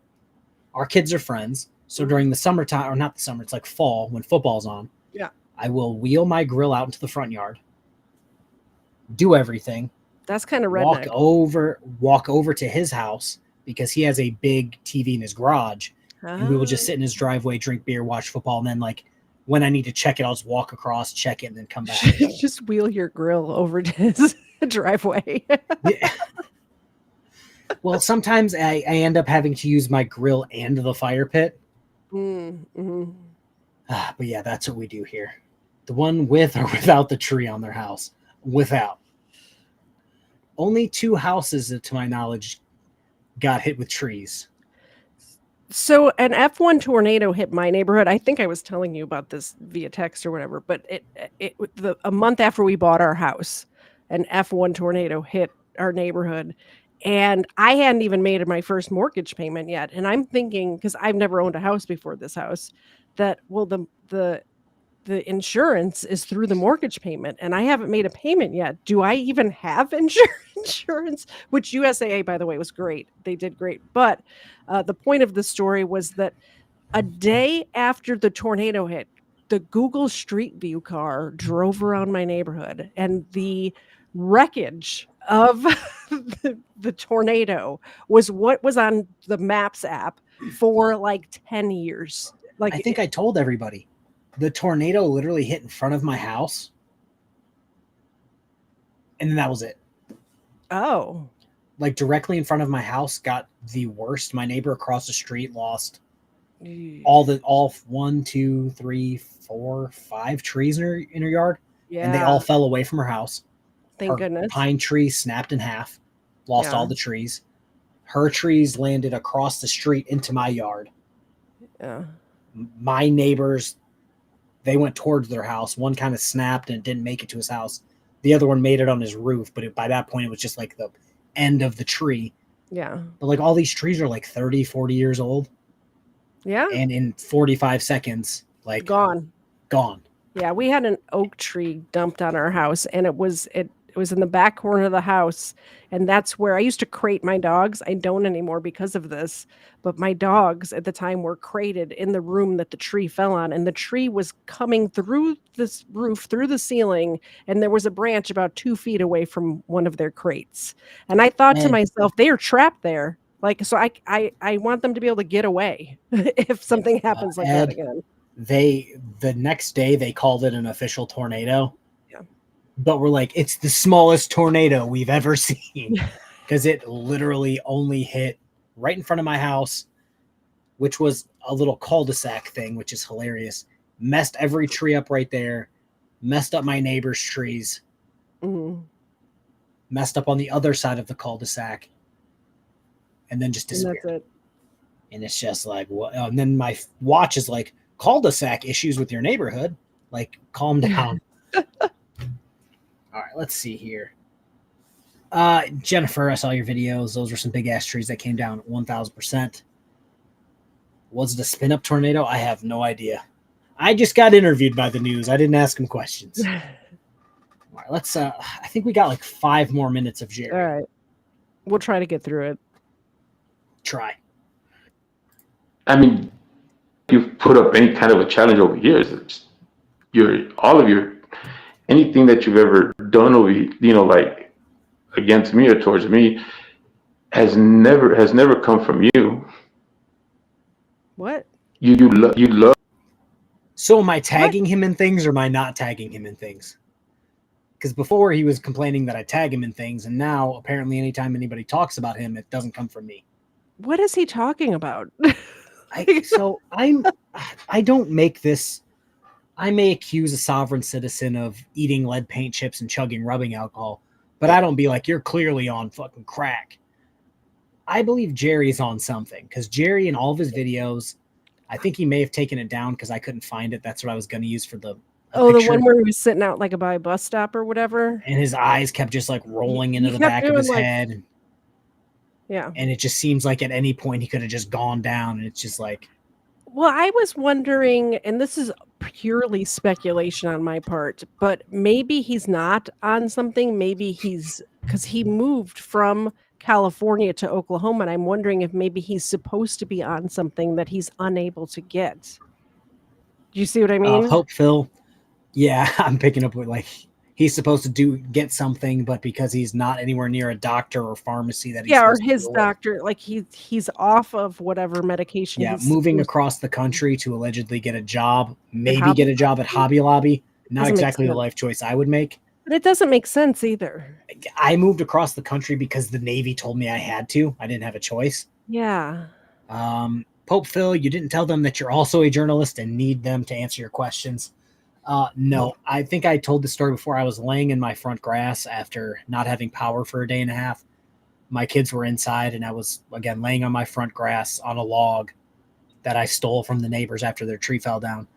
our kids are friends. So during the summertime, or not the summer, it's like fall when football's on. Yeah. I will wheel my grill out into the front yard, do everything. That's kind of redneck. Walk over to his house because he has a big TV in his garage. And we will just sit in his driveway, drink beer, watch football. And then like when I need to check it, I'll just walk across, check it, and then come back. Just wheel your grill over to his driveway. Yeah. Well, sometimes I end up having to use my grill and the fire pit. Mm-hmm. But yeah, that's what we do here. The one with or without the tree on their house. Without. Only 2 houses, to my knowledge, got hit with trees. So an F1 tornado hit my neighborhood. I think I was telling you about this via text or whatever, but a month after we bought our house, an F1 tornado hit our neighborhood. And I hadn't even made my first mortgage payment yet. And I'm thinking, because I've never owned a house before this house, that, well, the insurance is through the mortgage payment and I haven't made a payment yet. Do I even have insurance? Which USAA, by the way, was great. They did great. But the point of the story was that a day after the tornado hit, the Google Street View car drove around my neighborhood and the wreckage of the tornado was what was on the Maps app for like 10 years. Like I think I told everybody. The tornado literally hit in front of my house. And then that was it. Oh. Like directly in front of my house got the worst. My neighbor across the street lost all 1, 2, 3, 4, 5 trees in her yard. Yeah. And they all fell away from her house. Thank goodness. Pine tree snapped in half. Lost all the trees. Her trees landed across the street into my yard. Yeah. My neighbors, they went towards their house. One kind of snapped and didn't make it to his house. The other one made it on his roof, but by that point, it was just like the end of the tree. Yeah. But like all these trees are like 30, 40 years old. Yeah. And in 45 seconds, like gone. Gone. Yeah. We had an oak tree dumped on our house and it It was in the back corner of the house, and that's where I used to crate my dogs. I don't anymore because of this, but my dogs at the time were crated in the room that the tree fell on, and the tree was coming through this roof, through the ceiling, and there was a branch about 2 feet away from one of their crates. And I thought to Man. myself, they are trapped there. Like, so I want them to be able to get away if something happens like that Ed, again. the next day they called it an official tornado. Yeah. But we're like, it's the smallest tornado we've ever seen, because it literally only hit right in front of my house, which was a little cul-de-sac thing, which is hilarious. Messed every tree up right there, messed up my neighbor's trees, messed up on the other side of the cul-de-sac, and then just disappeared. And that's it. And it's just like, what? And then my watch is like, cul-de-sac issues with your neighborhood. Like, calm down. All right, let's see here. Jennifer, I saw your videos. Those were some big ass trees that came down 1,000%. Was it a spin up tornado? I have no idea. I just got interviewed by the news. I didn't ask him questions. All right, let's. I think we got like 5 more minutes of Jerry. All right, we'll try to get through it. Try. I mean, you've put up any kind of a challenge over years. It's anything that you've ever done over, like against me or towards me, has never come from you. What? You love. So am I tagging him in things, or am I not tagging him in things? Because before he was complaining that I tag him in things, and now apparently anytime anybody talks about him, it doesn't come from me. What is he talking about? I don't make this. I may accuse a sovereign citizen of eating lead paint chips and chugging rubbing alcohol, but I don't be like, you're clearly on fucking crack. I believe Jerry's on something, because Jerry in all of his videos, I think he may have taken it down because I couldn't find it. That's what I was going to use for the picture. The one where he was sitting out like by a bus stop or whatever. And his eyes kept just like rolling into the back of his head. Yeah. And it just seems like at any point he could have just gone down, and it's just like. Well, I was wondering, and this is purely speculation on my part, but maybe he's not on something. Maybe he's, because he moved from California to Oklahoma, and I'm wondering if maybe he's supposed to be on something that he's unable to get. Do you see what I mean? Hope Phil. Yeah, I'm picking up with like he's supposed to get something, but because he's not anywhere near a doctor or pharmacy that he's or his doctor, like he's off of whatever medication. Yeah, moving across the country to allegedly get a job, maybe get a job at Hobby Lobby. Not exactly the life choice I would make. But it doesn't make sense either. I moved across the country because the Navy told me I had to. I didn't have a choice. Yeah. Pope Phil, you didn't tell them that you're also a journalist and need them to answer your questions. No, I think I told the story before. I was laying in my front grass after not having power for a day and a half. My kids were inside, and I was, again, laying on my front grass on a log that I stole from the neighbors after their tree fell down.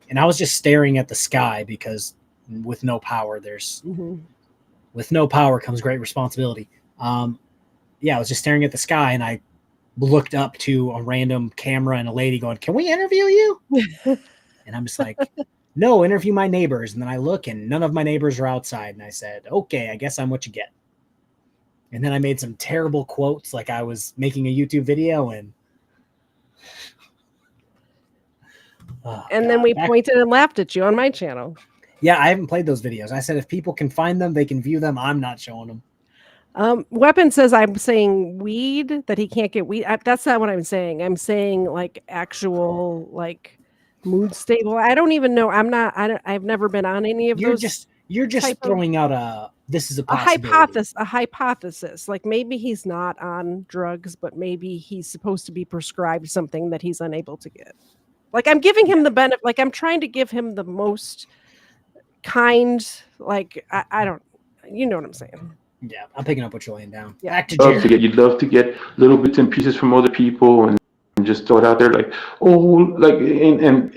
And I was just staring at the sky because with no power, with no power comes great responsibility. I was just staring at the sky, and I looked up to a random camera and a lady going, "Can we interview you?" And I'm just like, "No, interview my neighbors." And then I look, and none of my neighbors are outside. And I said, "Okay, I guess I'm what you get." And then I made some terrible quotes like I was making a YouTube video, and then we pointed and laughed at you on my channel. Yeah, I haven't played those videos. I said if people can find them, they can view them. I'm not showing them. Weapon says I'm saying weed, that he can't get weed. That's not what I'm saying. I'm saying like actual like mood stable. I don't even know. I've never been on any of those. You're just throwing out this is a possibility. A hypothesis. Like maybe he's not on drugs, but maybe he's supposed to be prescribed something that he's unable to get. Like I'm giving him the benefit. Like I'm trying to give him the most kind. Like I don't. You know what I'm saying? Yeah, I'm picking up what you're laying down. Yeah. Back to Jerry. You'd love to get little bits and pieces from other people and just throw it out there, like, oh, like, and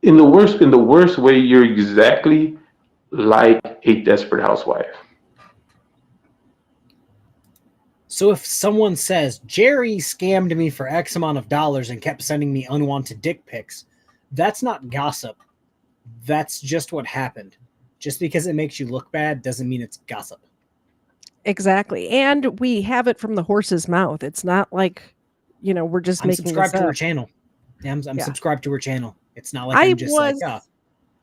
in the worst way, you're exactly like a desperate housewife. So if someone says Jerry scammed me for X amount of dollars and kept sending me unwanted dick pics, that's not gossip. That's just what happened. Just because it makes you look bad doesn't mean it's gossip. Exactly. And we have it from the horse's mouth. It's not like, we're just I'm making subscribed this to her up. channel. Yeah, I'm Yeah. subscribed to her channel. It's not like I'm just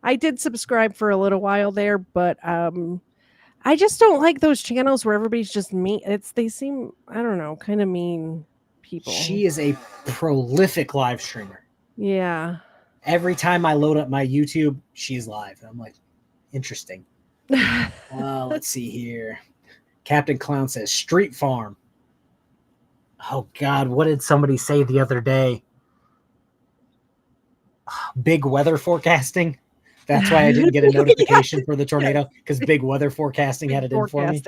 I did subscribe for a little while there, but I just don't like those channels where everybody's just mean. They seem, I don't know, kind of mean people. She is a prolific live streamer. Yeah. Every time I load up my YouTube, she's live. I'm like, interesting. Let's see here. Captain Clown says Street Farm. Oh God, what did somebody say the other day? Big weather forecasting. That's why I didn't get a notification for the tornado, because big weather forecasting had it in for me.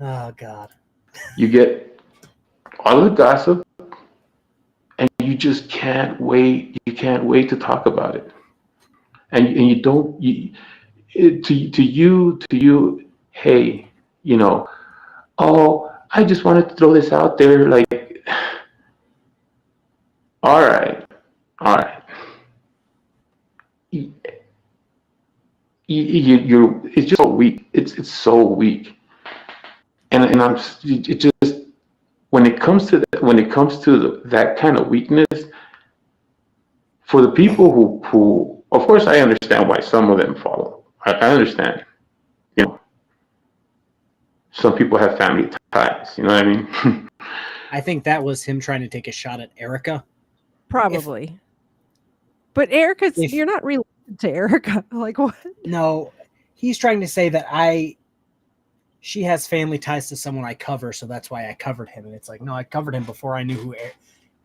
Oh God. You get all of the gossip, and you just can't wait. You can't wait to talk about it. And you don't. To you. Hey, oh, I just wanted to throw this out there. Like, all right. You're. It's just so weak. It's so weak. And it just when it comes to that kind of weakness, for the people who of course I understand why some of them follow. I understand. Some people have family ties. You know what I mean? I think that was him trying to take a shot at Erica. Probably. But you're not related to Erica. Like what? No, he's trying to say that she has family ties to someone I cover, so that's why I covered him. And it's like, no, I covered him before I knew who.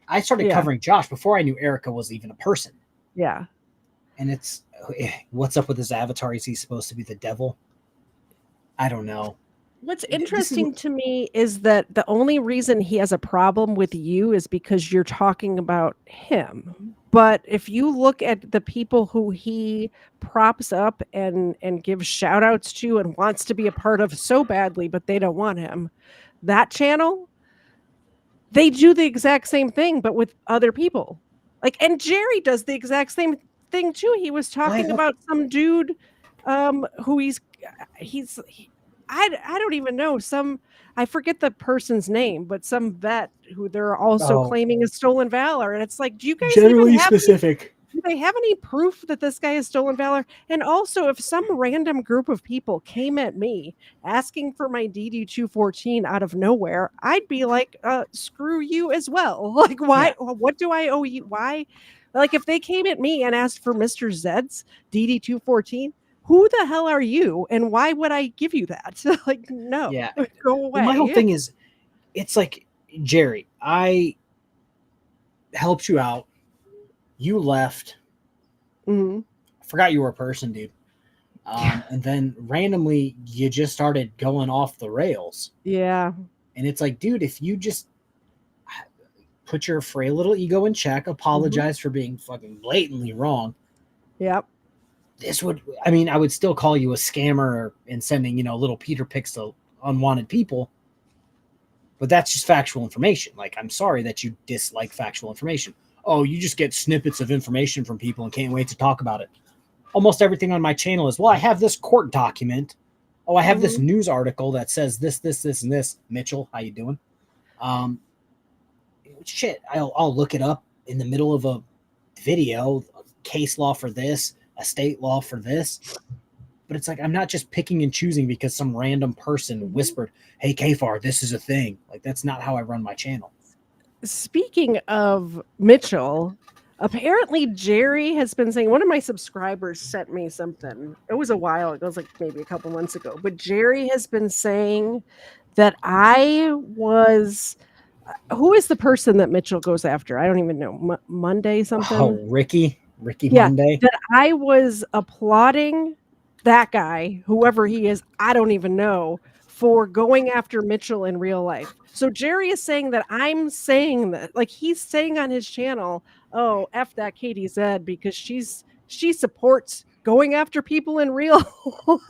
I started covering Josh before I knew Erica was even a person. Yeah. And it's, what's up with his avatar? Is he supposed to be the devil? I don't know. What's interesting to me is that the only reason he has a problem with you is because you're talking about him. But if you look at the people who he props up and gives shout outs to and wants to be a part of so badly, but they don't want him, that channel, they do the exact same thing, but with other people. And Jerry does the exact same thing too. He was talking about some dude who I don't even know, I forget the person's name, but some vet who they're also claiming is stolen valor. And it's like, do you guys generally specific? Do they have any proof that this guy is stolen valor? And also, if some random group of people came at me asking for my DD214 out of nowhere, I'd be like, screw you as well. Like, why? Yeah. What do I owe you? Why? Like, if they came at me and asked for Mr. Zed's DD214, who the hell are you and why would I give you that? Like, no, go away. Well, my whole thing is, it's like, Jerry, I helped you out. You left. Mm-hmm. I forgot you were a person, dude. And then randomly you just started going off the rails. Yeah. And it's like, dude, if you just put your frail little ego in check, apologize for being fucking blatantly wrong. Yep. I would still call you a scammer and sending, little Peter pics to unwanted people. But that's just factual information. Like, I'm sorry that you dislike factual information. Oh, you just get snippets of information from people and can't wait to talk about it. Almost everything on my channel is, well, I have this court document. Oh, I have this news article that says this, this, this, and this. Mitchell, how you doing? Shit, I'll look it up in the middle of a video, case law for this, a state law for this. But it's like, I'm not just picking and choosing because some random person whispered, hey, Kfar, this is a thing. Like, that's not how I run my channel. Speaking of Mitchell, apparently Jerry has been saying, one of my subscribers sent me something. It was a while ago. It was like maybe a couple months ago. But Jerry has been saying that I was... who is the person that Mitchell goes after? I don't even know. Monday something? Oh, Ricky Monday? That I was applauding that guy, whoever he is, I don't even know, for going after Mitchell in real life. So Jerry is saying that I'm saying that, like, he's saying on his channel, oh, F that Katie Zed because she supports going after people in real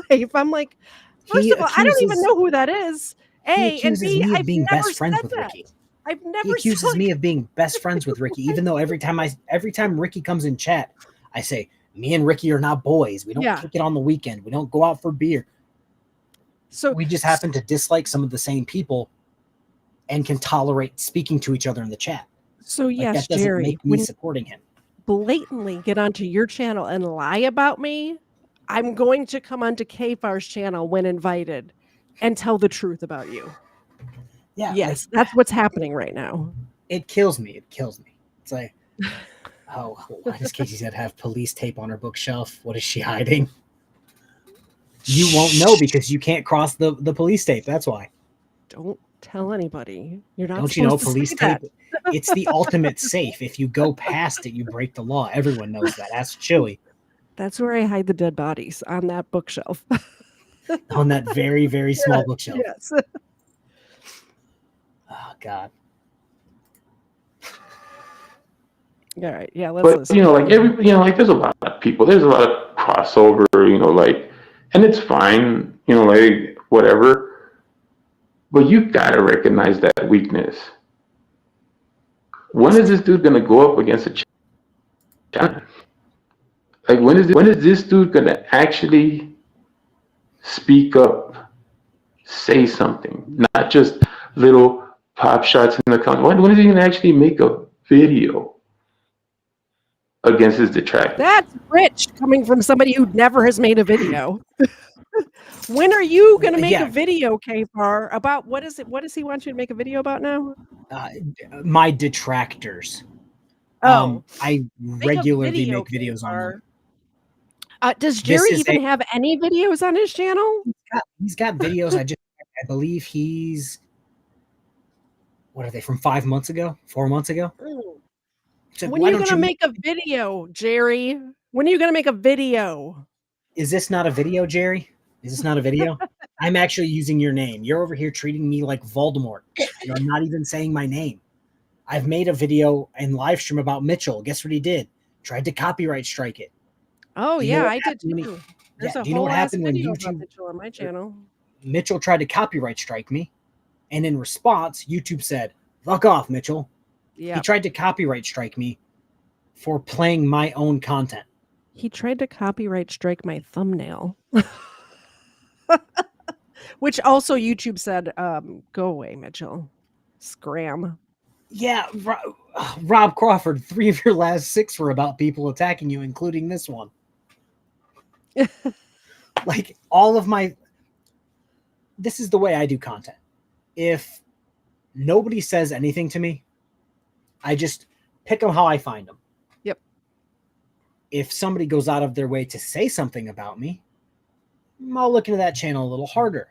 life. I'm like, first of all, I don't even know who that is. He accuses me of being best friends with Ricky. I've never. He accuses me of being best friends with Ricky, even though every time Ricky comes in chat, I say, Me and Ricky are not boys. We don't Yeah. kick it on the weekend. We don't go out for beer. So we just happen to dislike some of the same people and can tolerate speaking to each other in the chat. So Like, yes, that doesn't Jerry, make me when supporting him. blatantly get onto your channel and lie about me, I'm going to come onto Kfar's channel when invited and tell the truth about you. Yeah, Yes, like, that's what's happening right now. it kills me. It kills me. It's like, oh, why does Casey said have police tape on her bookshelf? What is she hiding? You won't know because you can't cross the police tape. That's why. Don't tell anybody. You're not Don't you know supposed to police say tape? that. It's the ultimate safe. If you go past it, you break the law. Everyone knows that. Ask Chili. That's where I hide the dead bodies, on that bookshelf. On that very, very small bookshelf. Yes. Oh, God. All right. Yeah, let's But listen. like like there's a lot of people. There's a lot of crossover. Like, and it's fine. Like whatever. But you gotta recognize that weakness. When is this dude gonna go up against a China? Like, when is this dude gonna actually speak up, say something, not just little pop shots in the comment? When is he gonna actually make a video against his detractors? That's rich coming from somebody who never has made a video. When are you going to make a video, Kfar, about what is it? What does he want you to make a video about now? My detractors. Oh, I regularly make videos on them. Does Jerry even have any videos on his channel? He's got videos. I believe he's, what are they, from 5 months ago, 4 months ago? So when are you going to make a video, Jerry? When are you going to make a video? Is this not a video, Jerry? Is this not a video? I'm actually using your name. You're over here treating me like Voldemort. You're not even saying my name. I've made a video and live stream about Mitchell. Guess what he did? Tried to copyright strike it. Oh, yeah, I did too. There's a whole ass video about Mitchell on my channel. Mitchell tried to copyright strike me, and in response, YouTube said, "Fuck off, Mitchell." Yeah. He tried to copyright strike me for playing my own content. He tried to copyright strike my thumbnail. Which also YouTube said, go away, Mitchell. Scram. Yeah, Rob Crawford, 3 of your last 6 were about people attacking you, including this one. Like, all of my... This is the way I do content. If nobody says anything to me, I just pick them how I find them. Yep. If somebody goes out of their way to say something about me, I'll look into that channel a little harder.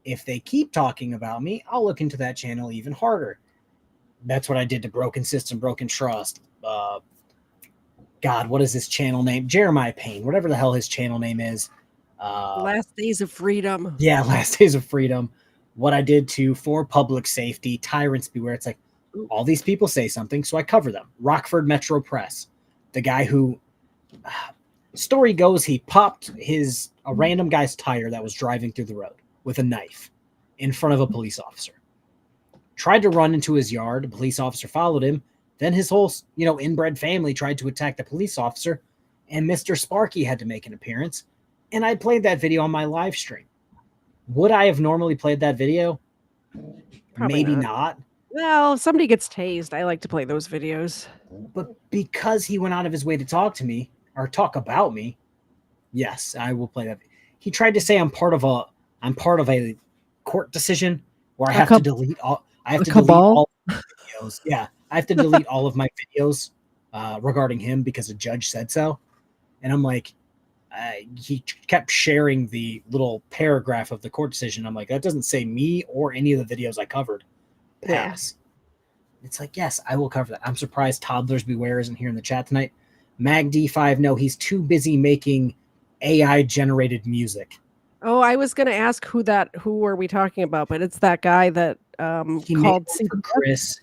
If they keep talking about me, I'll look into that channel even harder. That's what I did to Broken System, Broken Trust. God, what is this channel name? Jeremiah Payne, whatever the hell his channel name is. Last Days of Freedom. Yeah, Last Days of Freedom. What I did to For Public Safety, Tyrants Beware. It's like, all these people say something, so I cover them. Rockford Metro Press, the guy who... story goes he popped a random guy's tire that was driving through the road with a knife in front of a police officer. Tried to run into his yard. A police officer followed him. Then his whole, inbred family tried to attack the police officer, and Mr. Sparky had to make an appearance. And I played that video on my live stream. Would I have normally played that video? Probably Maybe not. Well, if somebody gets tased, I like to play those videos. But because he went out of his way to talk to me or talk about me, yes, I will play that. He tried to say I'm part of a court decision where I have to delete all. I have to delete all videos. Yeah, I have to delete all of my videos regarding him because a judge said so. And I'm like, he kept sharing the little paragraph of the court decision. I'm like, that doesn't say me or any of the videos I covered. Pass. Yeah. It's like, yes, I will cover that. I'm surprised Toddlers Beware isn't here in the chat tonight. Mag D5, no, he's too busy making AI generated music. Oh, I was going to ask who are we talking about, but it's that guy that he called made one for Chris.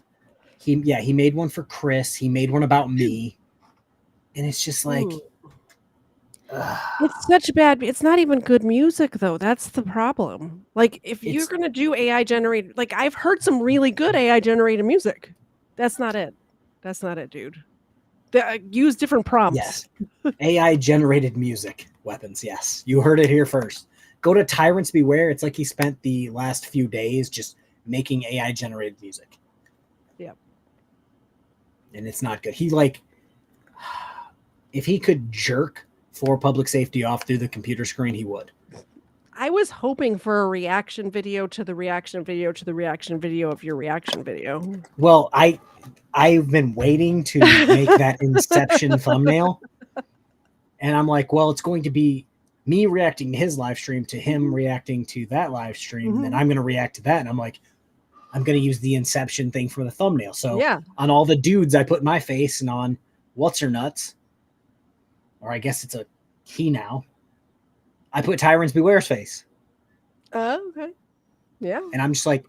He made one for Chris. He made one about me. And it's just like, it's such bad. It's not even good music though. That's the problem. Like if you're going to do AI generated, like I've heard some really good AI generated music. That's not it. That's not it, dude. use different prompts. Yes. AI generated music weapons. Yes. You heard it here first. Go to Tyrants Beware. It's like he spent the last few days just making AI generated music. Yep. And it's not good. He if he could jerk for public safety off through the computer screen, he would. I was hoping for a reaction video to the reaction video to the reaction video of your reaction video. Well, I've been waiting to make that Inception thumbnail. And I'm like, well, it's going to be me reacting to his live stream to him reacting to that live stream. And then I'm going to react to that. And I'm like, I'm going to use the Inception thing for the thumbnail. So on all the dudes, I put my face, and on What's Her Nuts, or I guess it's a he now, I put Tyrants Beware's face. Oh, okay. Yeah. And I'm just like,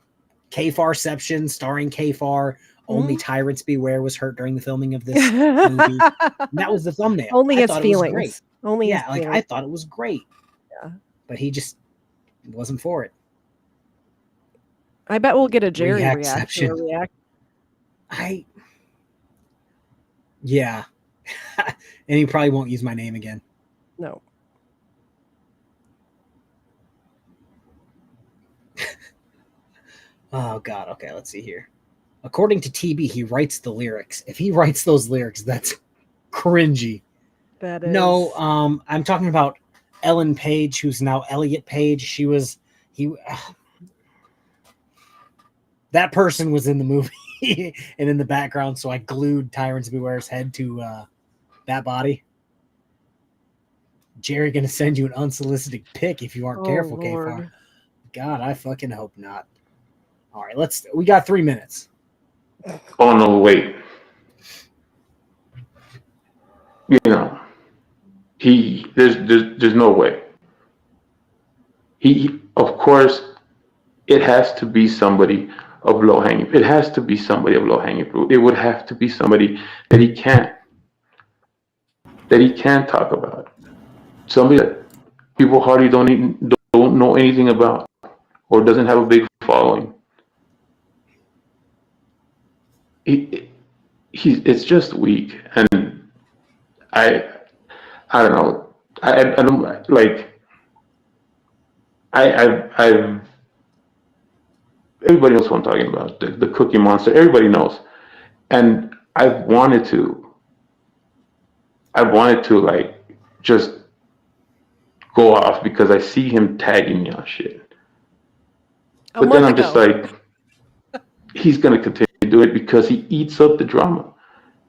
K-Farception starring K-Far. Only Tyrants Beware was hurt during the filming of this movie. And that was the thumbnail. Only his thought feelings. It was great. Only yeah, his like feelings. I thought it was great. Yeah. But he just wasn't for it. I bet we'll get a Jerry reaction. Yeah. And he probably won't use my name again. No. Oh, God. Okay, let's see here. According to TB, he writes the lyrics. If he writes those lyrics, that's cringy. That is. No, I'm talking about Ellen Page, who's now Elliot Page. That person was in the movie and in the background, so I glued Tyrants Beware's head to that body. Jerry gonna send you an unsolicited pic if you aren't careful, K-Far. God, I fucking hope not. All right, we got 3 minutes. Oh no, wait. You know, there's no way. Of course, it has to be somebody of low hanging. It has to be somebody of low hanging fruit. It would have to be somebody that he can't talk about. Somebody that people hardly don't know anything about, or doesn't have a big following. It's just weak, and I don't know. I don't like. I've everybody knows what I'm talking about. The Cookie Monster. Everybody knows, and I've wanted to like just go off because I see him tagging me on shit. But then I'm just like, he's gonna continue to do it because he eats up the drama.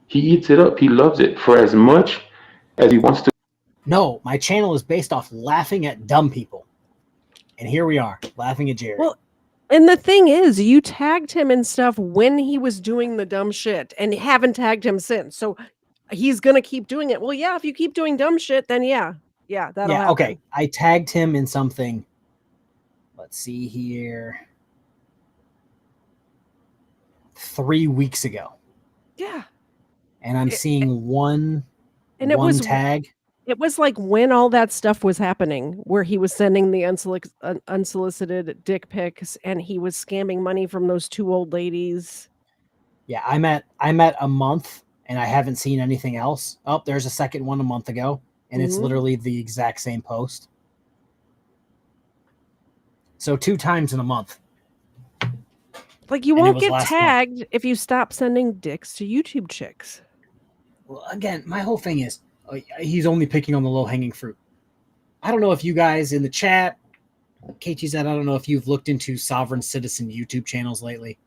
He eats it up. He loves it for as much as he wants to. No, my channel is based off laughing at dumb people. And here we are, laughing at Jerry. Well, and the thing is, you tagged him and stuff when he was doing the dumb shit, and haven't tagged him since. So he's gonna keep doing it. Well, yeah, if you keep doing dumb shit, then that'll happen. Okay. I tagged him in something. Let's see here. 3 weeks ago. Yeah. And I'm seeing one tag. It was like when all that stuff was happening, where he was sending the unsolicited dick pics, and he was scamming money from those two old ladies. Yeah, I'm at a month, and I haven't seen anything else. Oh, there's a second one a month ago, and it's literally the exact same post. So 2 times in a month. Like, you won't get tagged if you stop sending dicks to YouTube chicks. Well, again, my whole thing is, he's only picking on the low-hanging fruit. I don't know if you guys in the chat, KT said, I don't know if you've looked into sovereign citizen YouTube channels lately.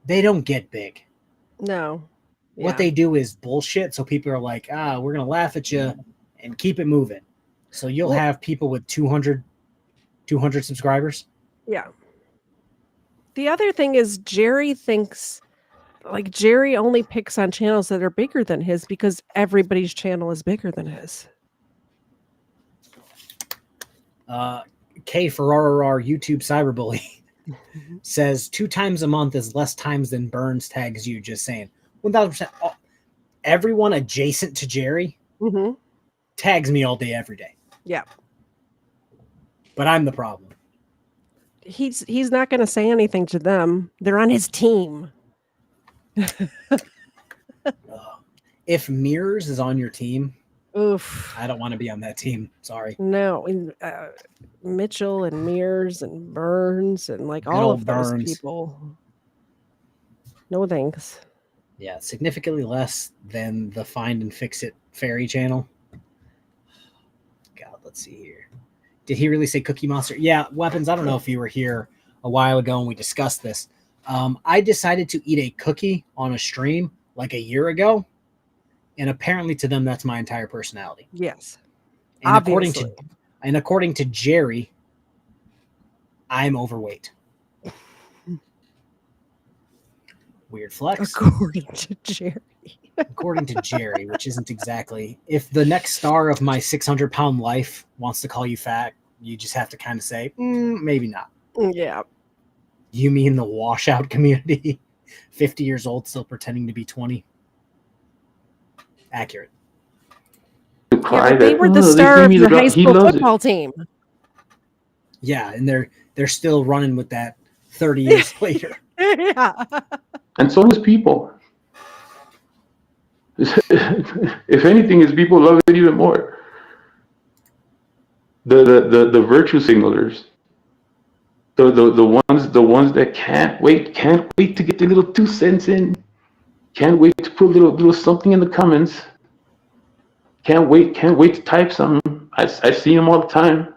They don't get big. No. Yeah. What they do is bullshit, so people are like, we're going to laugh at you and keep it moving. So you'll have people with 200 subscribers. Yeah. The other thing is Jerry thinks, like, Jerry only picks on channels that are bigger than his because everybody's channel is bigger than his. K Ferrara, YouTube cyberbully, says 2 times a month is less times than Burns tags you. Just saying. 1,000%. Everyone adjacent to Jerry tags me all day, every day. Yeah. But I'm the problem. He's not going to say anything to them. They're on his team. If Mears is on your team, Oof. I don't want to be on that team. Sorry. No, Mitchell and Mears and Burns and like Good all old of those Burns. people. No thanks. Yeah, significantly less than the Find and Fix It Fairy channel. God, let's see here. Did he really say Cookie Monster? Yeah, Weapons, I don't know if you were here a while ago and we discussed this. I decided to eat a cookie on a stream like a year ago, and apparently to them that's my entire personality. Yes. And Obviously. according to Jerry, I'm overweight. Weird flex. According to Jerry. According to Jerry, which isn't exactly. If the next star of my 600-pound life wants to call you fat, you just have to kind of say, maybe not. Yeah. You mean the washout community? 50 years old, still pretending to be 20? Accurate. Yeah, but they were the star of your high school football team. Yeah, and they're still running with that 30 years later. Yeah. And so does people. If anything, is people love it even more. The virtue signalers. The ones that can't wait to get their little 2 cents in. Can't wait to put a little something in the comments. Can't wait to type something. I see them all the time.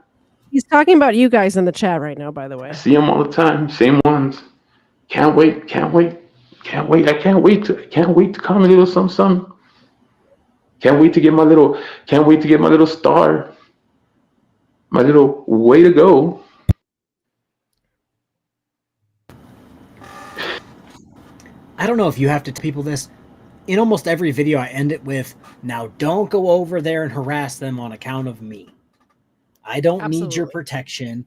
He's talking about you guys in the chat right now, by the way. I see them all the time. Same ones. Can't wait. I can't wait to comment a little something. Can't wait to get my little star. My little way to go. I don't know if you have to tell people this. In almost every video, I end it with, now don't go over there and harass them on account of me. I don't need your protection,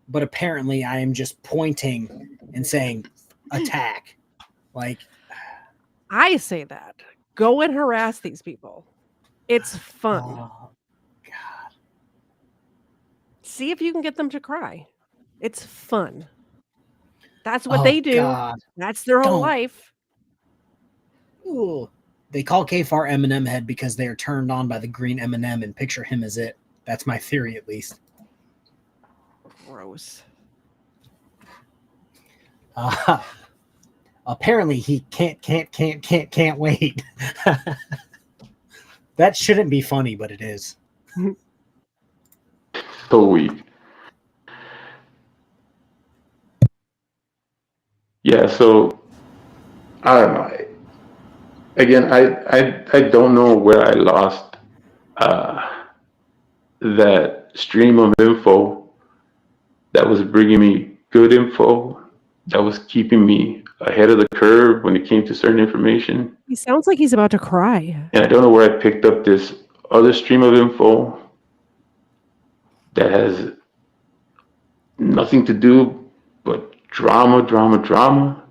but apparently I am just pointing and saying, attack. Like, I say that. Go and harass these people. It's fun. Oh, God. See if you can get them to cry. It's fun. That's what they do. God. That's their whole life. Ooh. They call Kfar Eminem head because they are turned on by the green M&M and picture him as it. That's my theory, at least. Gross. Apparently he can't wait. That shouldn't be funny, but it is. So weak. Yeah, so I don't know. Again, I don't know where I lost that stream of info that was bringing me good info, that was keeping me ahead of the curve when it came to certain information. He sounds like he's about to cry. And I don't know where I picked up this other stream of info that has nothing to do but drama.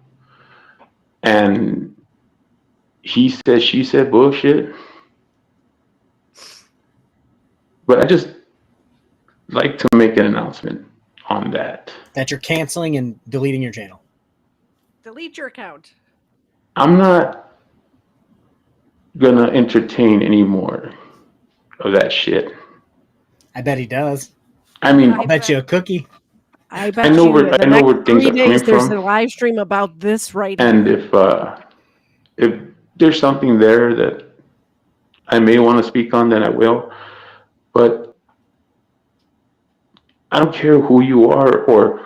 And he said, she said bullshit. But I just like to make an announcement on that. That you're canceling and deleting your channel. Delete your account. I'm not gonna entertain any more of that shit. I bet he does. I mean, I'll bet you a cookie. I bet I know where things are coming from. There's a live stream about this right now. And if there's something there that I may want to speak on, then I will. But I don't care who you are, or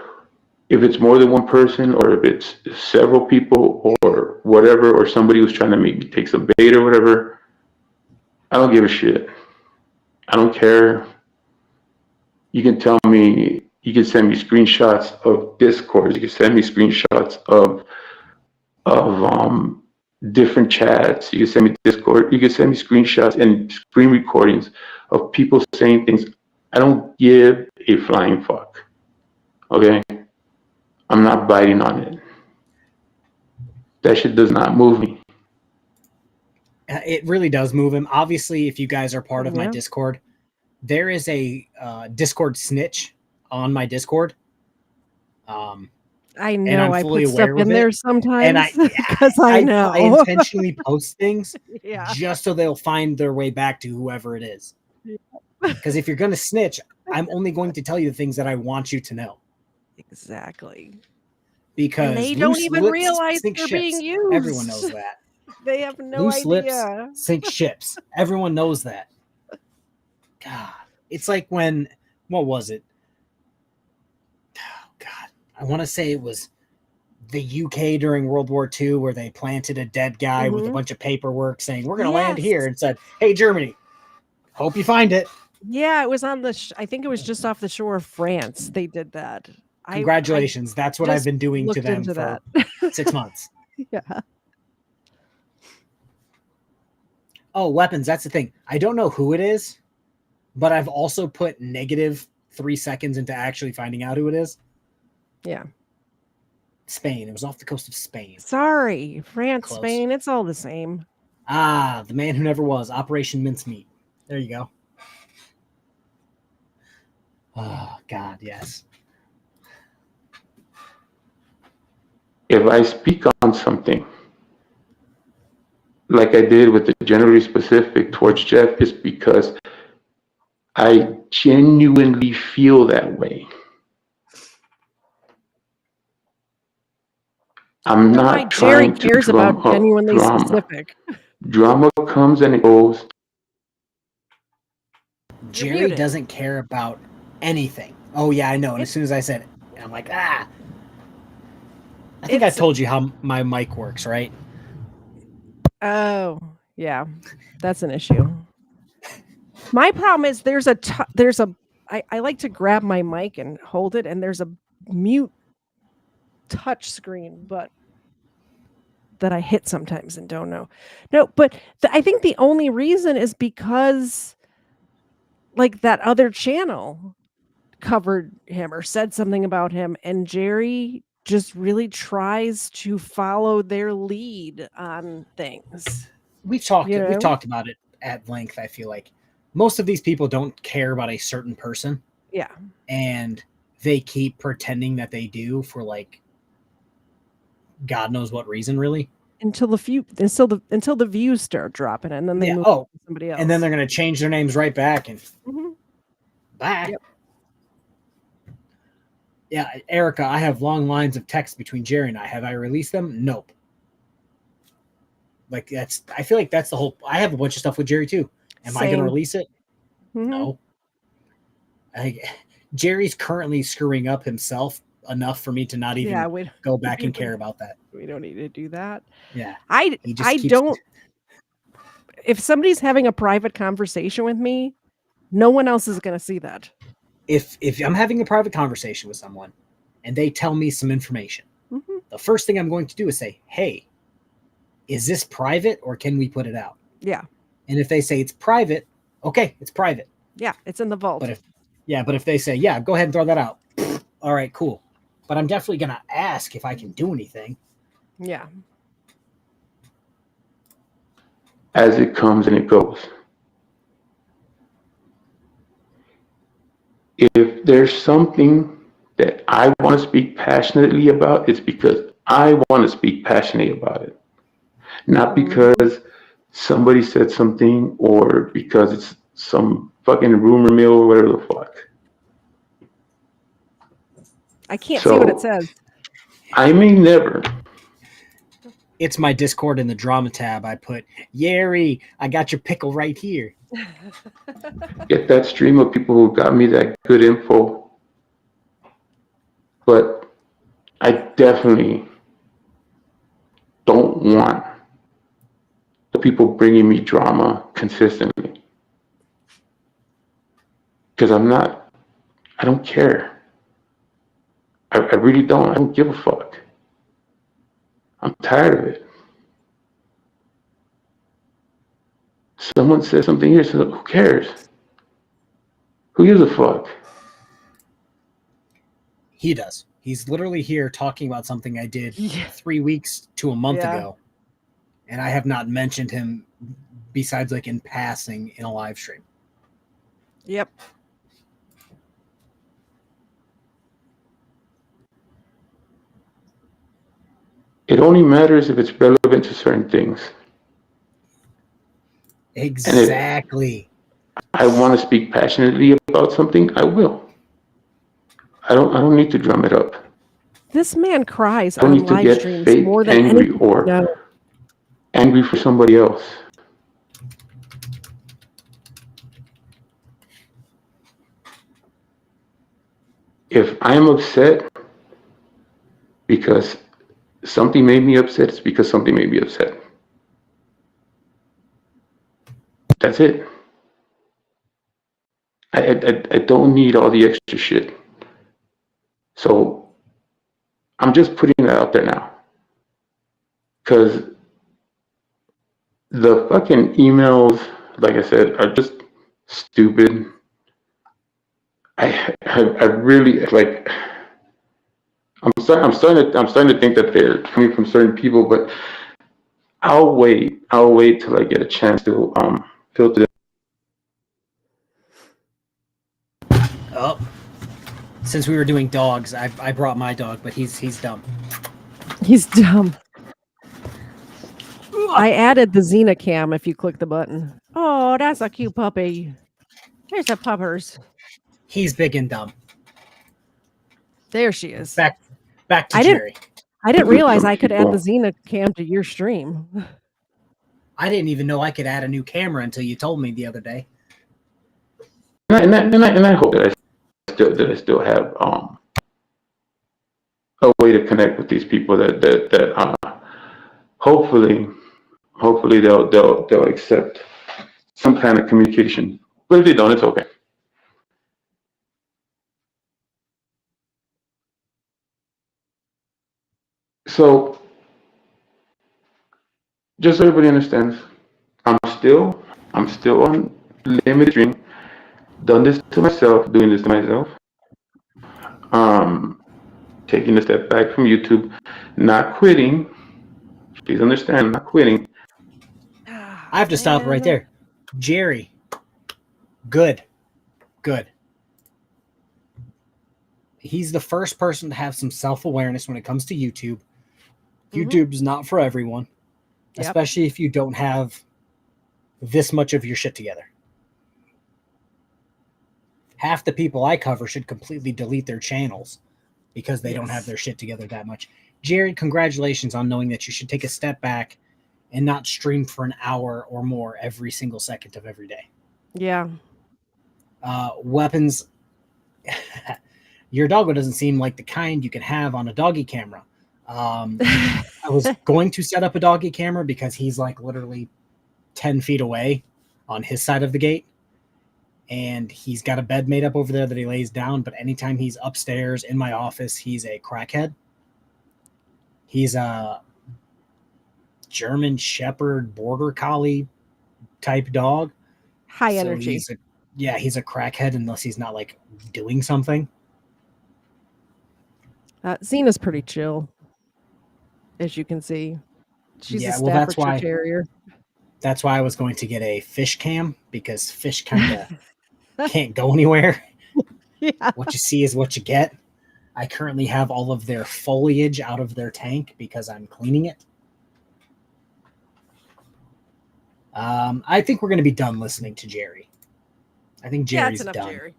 if it's more than one person, or if it's several people, or whatever, or somebody who's trying to make me take some bait or whatever. I don't give a shit. I don't care. You can tell me, you can send me screenshots of Discord. You can send me screenshots of different chats. You can send me Discord. You can send me screenshots and screen recordings of people saying things. I don't give a flying fuck. Okay? I'm not biting on it. That shit does not move me. It really does move him. Obviously, if you guys are part of my Discord, there is a Discord snitch on my Discord. I and know I'm I fully put stuff aware in of there it. And sometimes because I know. I intentionally post things Yeah. just so they'll find their way back to whoever it is. Because if you're going to snitch, I'm only going to tell you the things that I want you to know. Exactly. Because And they don't loose even lips realize sink they're being ships. used. Everyone knows that. They have no Loose lips idea. sink ships. Everyone knows that. God, it's like when, what was it? Oh, God, I want to say it was the UK during World War II where they planted a dead guy with a bunch of paperwork saying, we're going to land here, and said, hey, Germany, hope you find it. Yeah, it was on the. I think it was just off the shore of France. They did that. Congratulations. That's what I've been doing to them for that. 6 months. Yeah. Oh, weapons. That's the thing. I don't know who it is, but I've also put -3 seconds into actually finding out who it is. Yeah. Spain. It was off the coast of Spain. Sorry, France, Close. Spain. It's all the same. Ah, the man who never was. Operation Mincemeat. There you go. Oh, God, yes. If I speak on something, like I did with the generally specific towards Jeff, it's because I genuinely feel that way. I'm not Jerry trying to cares drum about up genuinely drama. specific. Drama comes and it goes. Jerry doesn't care about anything. Oh, yeah, I know. And as soon as I said it, I'm like, ah. I think I told you how my mic works, right? Oh, yeah. That's an issue. My problem is I like to grab my mic and hold it, and there's a mute touch screen, but that I hit sometimes and don't know. No, but I think the only reason is because like that other channel covered him or said something about him, and Jerry just really tries to follow their lead on things. We've talked about it at length. I feel like most of these people don't care about a certain person. Yeah. And they keep pretending that they do for like God knows what reason, really. Until the views start dropping, and then they move to somebody else. And then they're going to change their names right back and bye. Yep. Yeah, Erica, I have long lines of text between Jerry and I. Have I released them? Nope. Like I feel like that's the whole. I have a bunch of stuff with Jerry too. Am I going to release it? No. Jerry's currently screwing up himself enough for me to not even go back and care about that. We don't need to do that. Yeah. I don't. If somebody's having a private conversation with me, no one else is going to see that. If I'm having a private conversation with someone and they tell me some information, the first thing I'm going to do is say, hey, is this private or can we put it out? Yeah. And if they say it's private, okay, it's private. Yeah, it's in the vault. But if they say, yeah, go ahead and throw that out. All right, cool. But I'm definitely going to ask if I can do anything. Yeah. As it comes and it goes. If there's something that I want to speak passionately about, it's because I want to speak passionately about it. Not because somebody said something or because it's some fucking rumor mill or whatever the fuck. I can't see what it says. I may never. It's my Discord in the drama tab. I put, Yeri, I got your pickle right here. Get that stream of people who got me that good info. But I definitely don't want the people bringing me drama consistently. Because I don't care. I really don't. I don't give a fuck. I'm tired of it. Someone says something here, so who cares? Who gives a fuck? He does. He's literally here talking about something I did 3 weeks to a month ago. And I have not mentioned him besides like in passing in a live stream. Yep. It only matters if it's relevant to certain things. Exactly. And if I want to speak passionately about something, I will. I don't need to drum it up. This man cries I don't on need to live get streams fake more than angry anyone or I know. angry for somebody else. If I'm upset because something made me upset, it's because something made me upset. That's it. I don't need all the extra shit. So I'm just putting that out there now. Because the fucking emails, like I said, are just stupid. I really like. I'm starting to think that they're coming from certain people, but I'll wait. I'll wait till I get a chance to filter them. Oh, since we were doing dogs, I brought my dog, but he's dumb. He's dumb. I added the Xena cam if you click the button. Oh, that's a cute puppy. There's a puppers. He's big and dumb. There she is. Back to I Jerry. didn't realize I could add the Xena cam to your stream. I didn't even know I could add a new camera until you told me the other day. And I hope that I still have a way to connect with these people that hopefully they'll accept some kind of communication. But if they don't, it's okay. So just so everybody understands, I'm still on limited stream. Done this to myself, doing this to myself. Taking a step back from YouTube, not quitting. Please understand, I'm not quitting. I have to stop right there. Jerry. Good. He's the first person to have some self-awareness when it comes to YouTube. YouTube's not for everyone, especially if you don't have this much of your shit together. Half the people I cover should completely delete their channels because they don't have their shit together that much. Jerry, congratulations on knowing that you should take a step back and not stream for an hour or more every single second of every day. Yeah. Weapons. Your doggo doesn't seem like the kind you can have on a doggy camera. I was going to set up a doggy camera because he's like literally 10 feet away on his side of the gate. And he's got a bed made up over there that he lays down. But anytime he's upstairs in my office, he's a crackhead. He's a German Shepherd Border Collie type dog. High energy. He's a crackhead unless he's not like doing something. Xena's pretty chill, as you can see. She's a Staffordshire Terrier. That's why I was going to get a fish cam because fish kind of can't go anywhere. Yeah. What you see is what you get. I currently have all of their foliage out of their tank because I'm cleaning it. I think we're going to be done listening to Jerry. I think Jerry's done. Jerry.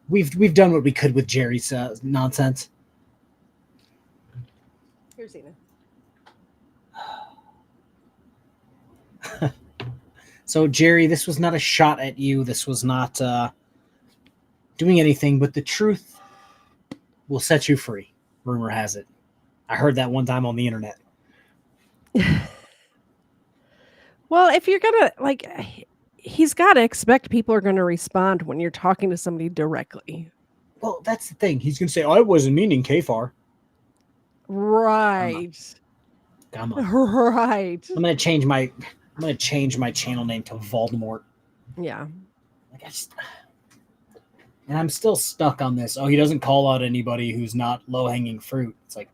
We've done what we could with Jerry's nonsense. Here's Xena. So, Jerry, this was not a shot at you. This was not doing anything, but the truth will set you free. Rumor has it. I heard that one time on the internet. Well, if you're going to, he's got to expect people are going to respond when you're talking to somebody directly. Well, that's the thing. He's going to say, I wasn't meaning Kfar. Right. Come on. Right. I'm gonna change my channel name to Voldemort. Yeah. And I'm still stuck on this. Oh, he doesn't call out anybody who's not low-hanging fruit. It's like,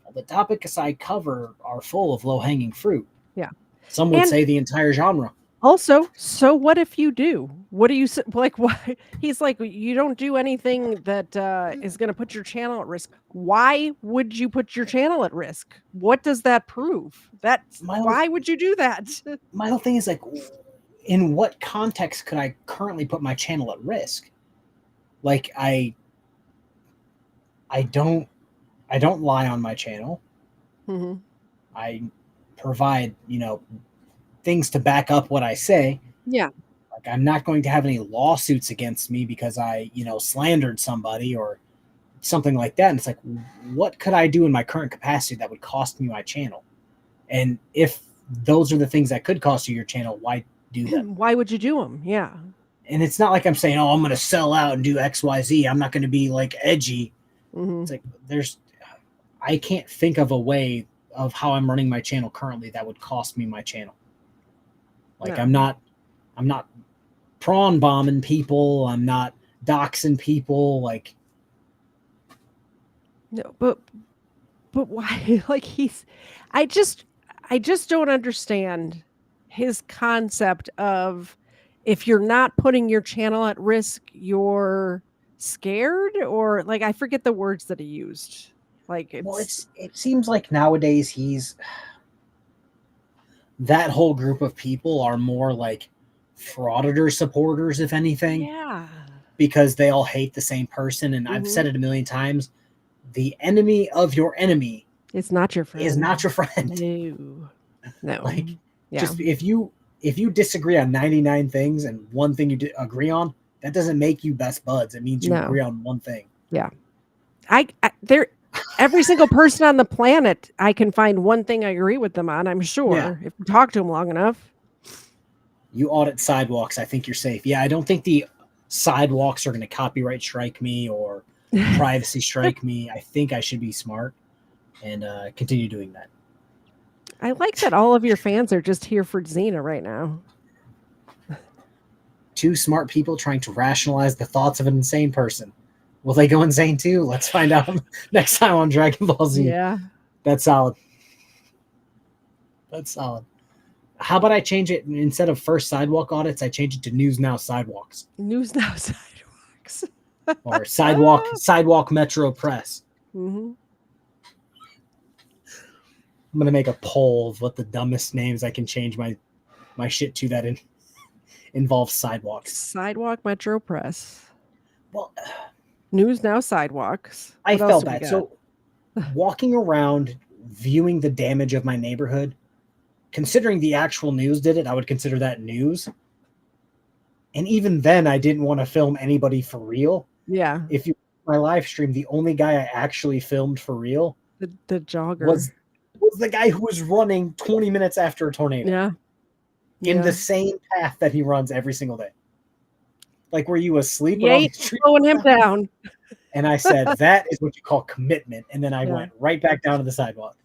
well, the topics I cover are full of low-hanging fruit. Yeah. Some would say the entire genre. Also, so what if you do? What do you like? Why? He's like, you don't do anything that is going to put your channel at risk. Why would you put your channel at risk? What does that prove? Why would you do that? My whole thing is like, in what context could I currently put my channel at risk? Like I don't lie on my channel. Mm-hmm. I provide, things to back up what I say. Yeah. Like I'm not going to have any lawsuits against me because I, slandered somebody or something like that. And it's like, what could I do in my current capacity that would cost me my channel? And if those are the things that could cost you your channel, why do them? Why would you do them? Yeah. And it's not like I'm saying, oh, I'm going to sell out and do XYZ. I'm not going to be like edgy. Mm-hmm. It's like I can't think of a way of how I'm running my channel currently that would cost me my channel. Like No. I'm not prawn bombing people. I'm not doxing people. Like, No, but why? Like I just don't understand his concept of if you're not putting your channel at risk, you're scared, or like I forget the words that he used. Like it seems like nowadays that whole group of people are more like frauditor supporters, if anything. Yeah. Because they all hate the same person. And I've said it a million times. The enemy of your enemy It's not your friend. is not your friend. No. Like, yeah. just if you disagree on 99 things and one thing you agree on, that doesn't make you best buds. It means you agree on one thing. Yeah. Every single person on the planet, I can find one thing I agree with them on, I'm sure, if you talk to them long enough. You audit sidewalks, I think you're safe. Yeah, I don't think the sidewalks are going to copyright strike me or privacy strike me. I think I should be smart and continue doing that. I like that all of your fans are just here for Xena right now. Two smart people trying to rationalize the thoughts of an insane person. Will they go insane too? Let's find out next time on Dragon Ball Z. Yeah. That's solid. That's solid. How about I change it instead of first sidewalk audits? I change it to News Now Sidewalks. News Now Sidewalks. Or sidewalk Metro Press. Mm-hmm. I'm gonna make a poll of what the dumbest names I can change my shit to that involves sidewalks. Sidewalk Metro Press. Well, News Now Sidewalks. I felt bad. So walking around viewing the damage of my neighborhood, considering the actual news did it, I would consider that news. And even then, I didn't want to film anybody for real. Yeah. If you my live stream, the only guy I actually filmed for real, the jogger, was the guy who was running 20 minutes after a tornado. Yeah. In the same path that he runs every single day. Like, were you asleep? You ain't slowing him down. And I said, that is what you call commitment. And then I went right back down to the sidewalk.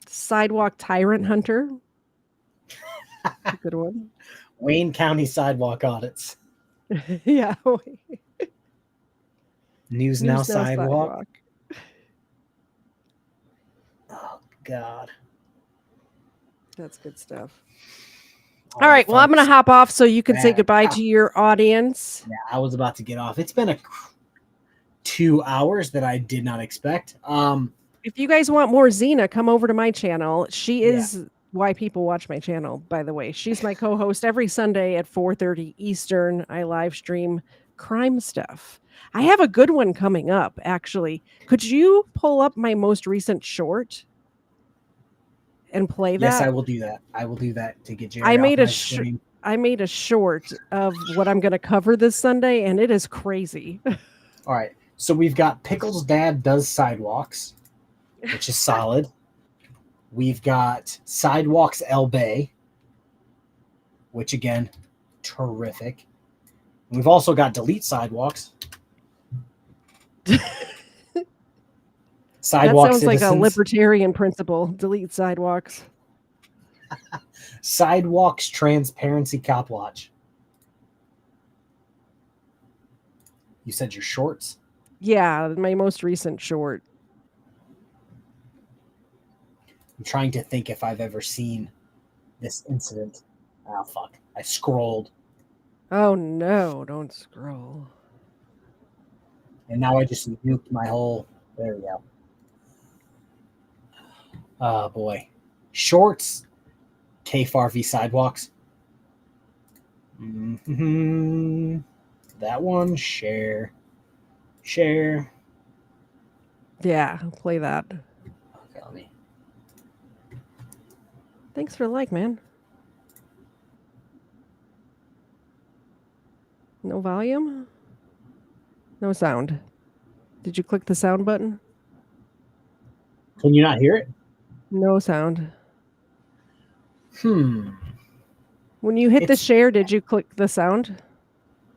Sidewalk Tyrant Hunter. That's a good one. Wayne County sidewalk audits. Yeah. News Now Sidewalk. Oh, God. That's good stuff. All right. Well, I'm going to hop off so you can say goodbye to your audience. Yeah, I was about to get off. It's been 2 hours that I did not expect. If you guys want more Xena, come over to my channel. She is why people watch my channel, by the way. She's my co-host every Sunday at 4:30 Eastern. I live stream crime stuff. I have a good one coming up, actually. Could you pull up my most recent short and play that? Yes, I will do that. I will do that to get Jerry I made off a short of what I'm going to cover this Sunday, and it is crazy. All right. So we've got Pickle's dad does sidewalks, which is solid. We've got Sidewalks El Bay, which again, terrific. And we've also got Delete Sidewalks. Sidewalk That sounds Citizens. like a libertarian principle. Delete sidewalks. Sidewalks Transparency Cop Watch. You said your shorts? Yeah, my most recent short. I'm trying to think if I've ever seen this incident. Oh, fuck. I scrolled. Oh no, don't scroll. And now I just nuked my whole. There we go. Oh boy. Shorts, KFAR v Sidewalks. Mm-hmm. That one, share. Share. Yeah, play that. Okay, let me. Thanks for the like, man. No volume? No sound. Did you click the sound button? Can you not hear it? No sound. Hmm. When you hit the It's share, did you click the sound?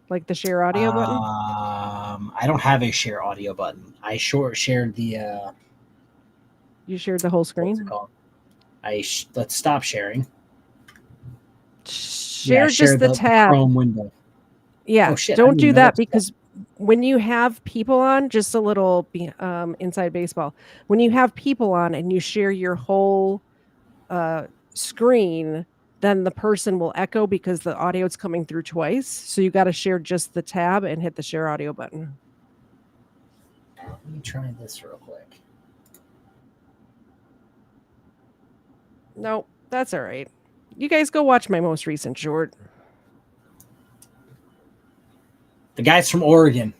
Like the share audio button? I don't have a share audio button. I shared the You shared the whole what's it screen? called? Let's stop sharing. Share just share the the tab. Chrome window. Yeah, Oh shit! I don't didn't even do know that that's because when you have people on, just a little inside baseball. When you have people on and you share your whole screen, then the person will echo because the audio is coming through twice. So you got to share just the tab and hit the share audio button. Let me try this real quick. No, that's all right. You guys go watch my most recent short. The guy's from Oregon,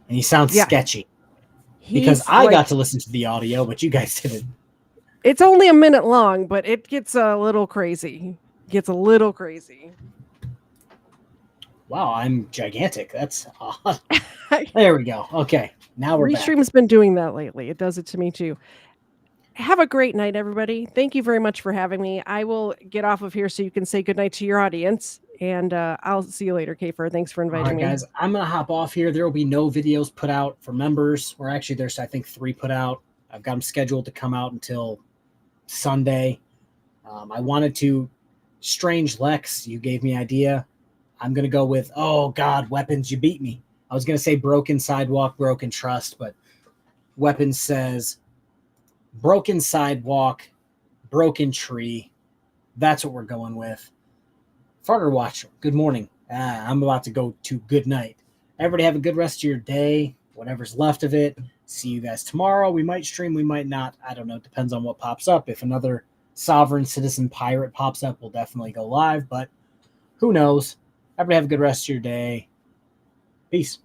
and he sounds Yeah. sketchy because He's I like, got to listen to the audio, but you guys didn't. it's only a minute long, but it gets a little crazy. Gets a little crazy. Wow, I'm gigantic. That's odd. There we go. Okay, now we're back. Restream's been doing that lately. It does it to me too. Have a great night, everybody. Thank you very much for having me. I will get off of here so you can say goodnight to your audience. And I'll see you later, Kafer. Thanks for All inviting right, me. guys, I'm going to hop off here. There will be no videos put out for members, or actually there's, I think, 3 put out. I've got them scheduled to come out until Sunday. I wanted to Strange Lex. You gave me an idea. I'm going to go with, oh, God, Weapons, you beat me. I was going to say Broken Sidewalk, Broken Trust, but Weapons says Broken Sidewalk, Broken Tree. That's what we're going with. Farter Watch, good morning. I'm about to go to good night. Everybody have a good rest of your day, whatever's left of it. See you guys tomorrow. We might stream, we might not. I don't know. Depends on what pops up. If another Sovereign Citizen Pirate pops up, we'll definitely go live, but who knows? Everybody have a good rest of your day. Peace.